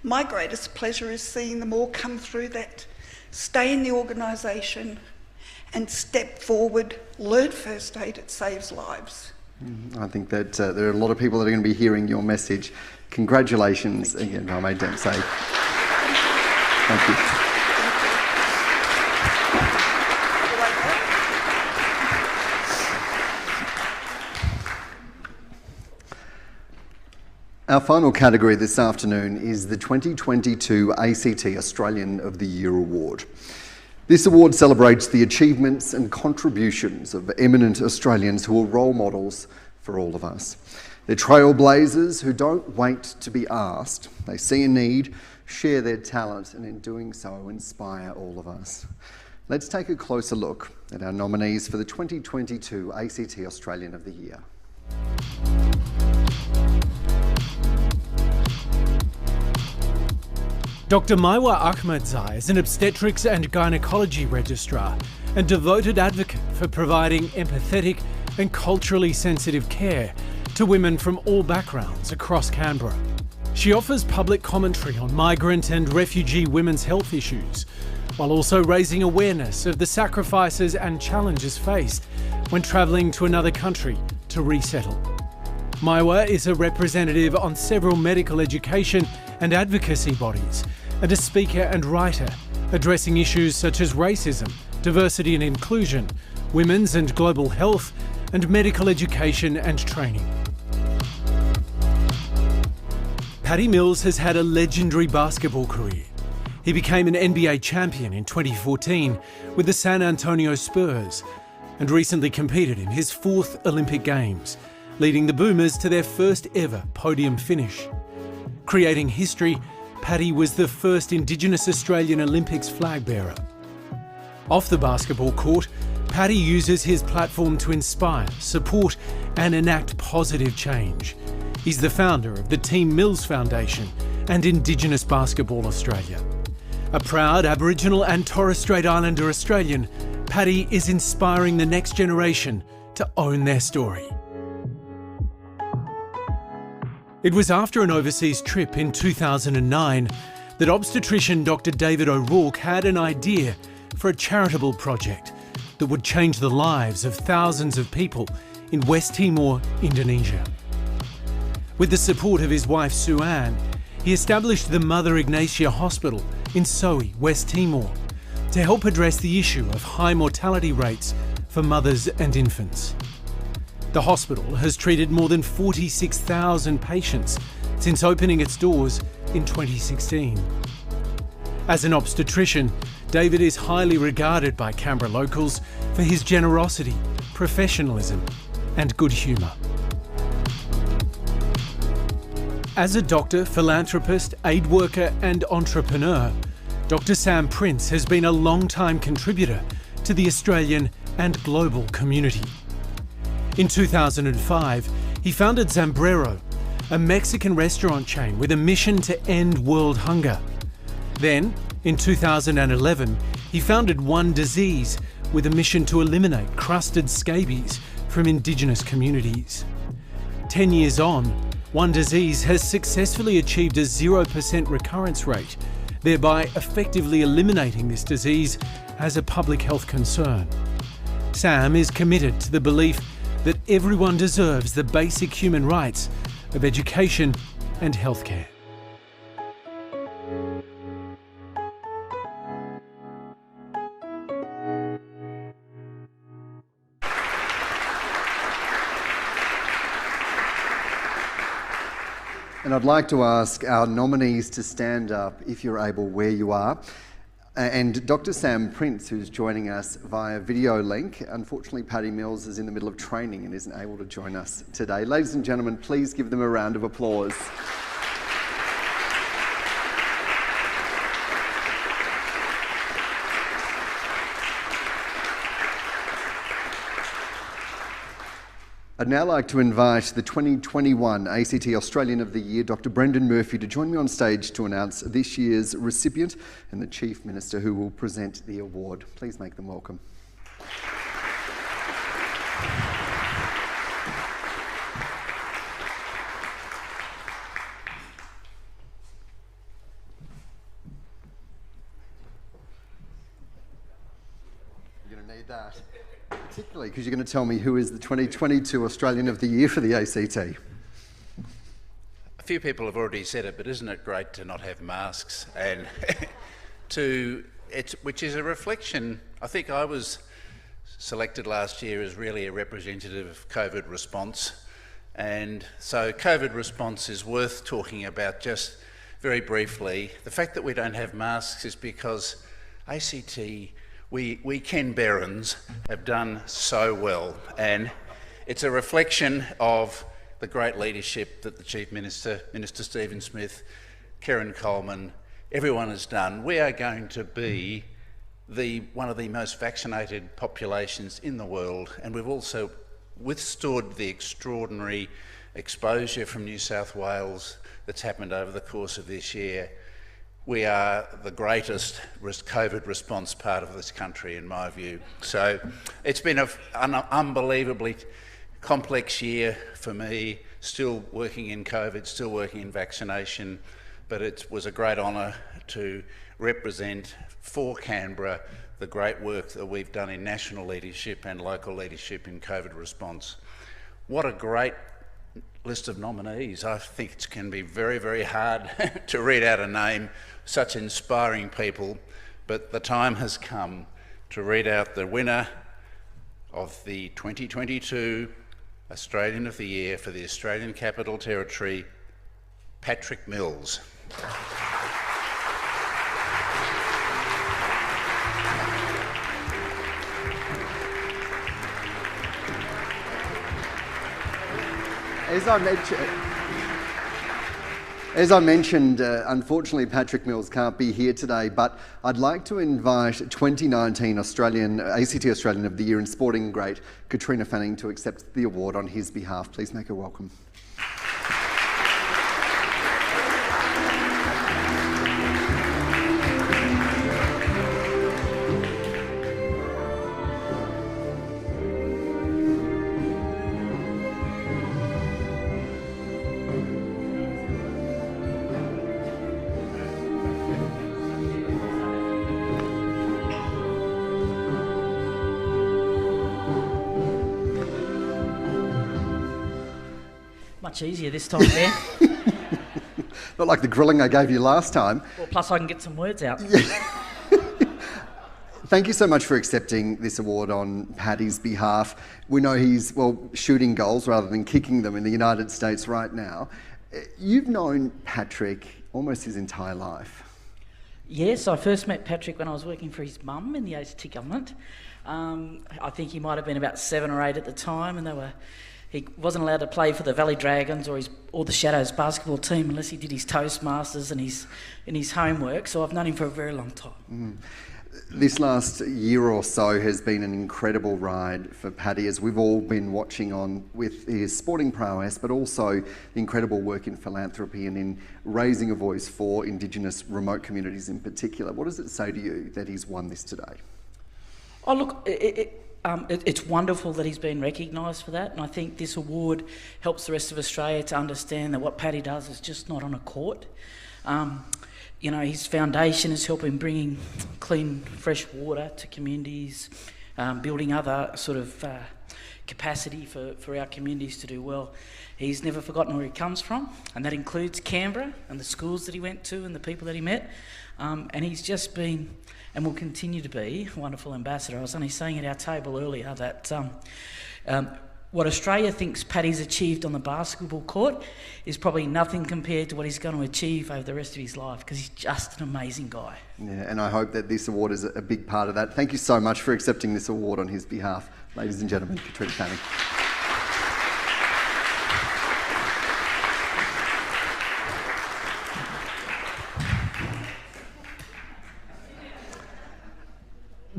My greatest pleasure is seeing them all come through that, stay in the organisation and step forward, learn first aid, it saves lives. I think that there are a lot of people that are going to be hearing your message. Congratulations again, I made them say. Thank you. Our final category this afternoon is the 2022 ACT Australian of the Year Award. This award celebrates the achievements and contributions of eminent Australians who are role models for all of us. They're trailblazers who don't wait to be asked. They see a need, share their talent, and in doing so inspire all of us. Let's take a closer look at our nominees for the 2022 ACT Australian of the Year. Dr. Maiwa Ahmadzai is an obstetrics and gynaecology registrar and devoted advocate for providing empathetic and culturally sensitive care to women from all backgrounds across Canberra. She offers public commentary on migrant and refugee women's health issues, while also raising awareness of the sacrifices and challenges faced when travelling to another country to resettle. Maiwa is a representative on several medical education and advocacy bodies, and a speaker and writer addressing issues such as racism, diversity and inclusion, women's and global health, and medical education and training. Paddy Mills has had a legendary basketball career. He became an NBA champion in 2014 with the San Antonio Spurs and recently competed in his 4th Olympic Games, leading the Boomers to their first ever podium finish. Creating history, Paddy was the first Indigenous Australian Olympics flag bearer. Off the basketball court, Paddy uses his platform to inspire, support and enact positive change. He's the founder of the Team Mills Foundation and Indigenous Basketball Australia. A proud Aboriginal and Torres Strait Islander Australian, Paddy is inspiring the next generation to own their story. It was after an overseas trip in 2009 that obstetrician Dr. David O'Rourke had an idea for a charitable project that would change the lives of thousands of people in West Timor, Indonesia. With the support of his wife Sue Ann, he established the Mother Ignatia Hospital in Soe, West Timor, to help address the issue of high mortality rates for mothers and infants. The hospital has treated more than 46,000 patients since opening its doors in 2016. As an obstetrician, David is highly regarded by Canberra locals for his generosity, professionalism and good humour. As a doctor, philanthropist, aid worker and entrepreneur, Dr. Sam Prince has been a long-time contributor to the Australian and global community. In 2005, he founded Zambrero, a Mexican restaurant chain with a mission to end world hunger. Then, in 2011, he founded One Disease with a mission to eliminate crusted scabies from Indigenous communities. 10 years on, One Disease has successfully achieved a 0% recurrence rate, thereby effectively eliminating this disease as a public health concern. Sam is committed to the belief that everyone deserves the basic human rights of education and healthcare. And I'd like to ask our nominees to stand up, if you're able, where you are. And Dr. Sam Prince, who's joining us via video link. Unfortunately, Paddy Mills is in the middle of training and isn't able to join us today. Ladies and gentlemen, please give them a round of applause. I'd now like to invite the 2021 ACT Australian of the Year, Dr. Brendan Murphy, to join me on stage to announce this year's recipient and the Chief Minister who will present the award. Please make them welcome. You're going to need need that. Particularly because you're going to tell me who is the 2022 Australian of the Year for the ACT. A few people have already said it, but isn't it great to not have masks and which is a reflection. I think I was selected last year as really a representative of COVID response, and so COVID response is worth talking about just very briefly. The fact that we don't have masks is because ACT, we Ken Berens have done so well, and it's a reflection of the great leadership that the Chief Minister, Minister Stephen Smith, Karen Coleman, everyone has done. We are going to be one of the most vaccinated populations in the world, and we've also withstood the extraordinary exposure from New South Wales that's happened over the course of this year. We are the greatest COVID response part of this country, in my view. So it's been an unbelievably complex year for me, still working in COVID, still working in vaccination, but it was a great honour to represent for Canberra the great work that we've done in national leadership and local leadership in COVID response. What a great list of nominees. I think it can be very, very hard to read out a name, such inspiring people, but the time has come to read out the winner of the 2022 Australian of the Year for the Australian Capital Territory, Paddy Mills. As I mentioned, unfortunately Paddy Mills can't be here today, but I'd like to invite 2019 ACT Australian of the Year in sporting great Katrina Fanning to accept the award on his behalf. Please make her welcome. Much easier this time, Ben. Not like the grilling I gave you last time. Well, plus I can get some words out. Thank you so much for accepting this award on Paddy's behalf. We know he's, shooting goals rather than kicking them in the United States right now. You've known Patrick almost his entire life. Yes, I first met Patrick when I was working for his mum in the ACT government. I think he might have been about 7 or 8 at the time, and he wasn't allowed to play for the Valley Dragons or the Shadows basketball team unless he did his Toastmasters and his homework, so I've known him for a very long time. Mm. This last year or so has been an incredible ride for Paddy, as we've all been watching on with his sporting prowess, but also the incredible work in philanthropy and in raising a voice for Indigenous remote communities in particular. What does it say to you that he's won this today? Oh, look, it's wonderful that he's been recognised for that, and I think this award helps the rest of Australia to understand that what Paddy does is just not on a court. You know, his foundation is helping bringing clean, fresh water to communities, building other sort of capacity for our communities to do well. He's never forgotten where he comes from, and that includes Canberra and the schools that he went to and the people that he met. And he's just been, and will continue to be, a wonderful ambassador. I was only saying at our table earlier that what Australia thinks Paddy's achieved on the basketball court is probably nothing compared to what he's going to achieve over the rest of his life, because he's just an amazing guy. Yeah, and I hope that this award is a big part of that. Thank you so much for accepting this award on his behalf. Ladies and gentlemen, Katrina Fanning.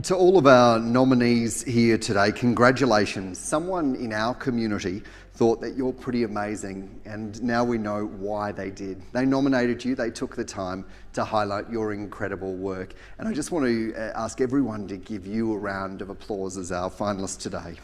To all of our nominees here today, congratulations. Someone in our community thought that you're pretty amazing, and now we know why they did. They nominated you, they took the time to highlight your incredible work, and I just want to ask everyone to give you a round of applause as our finalists today.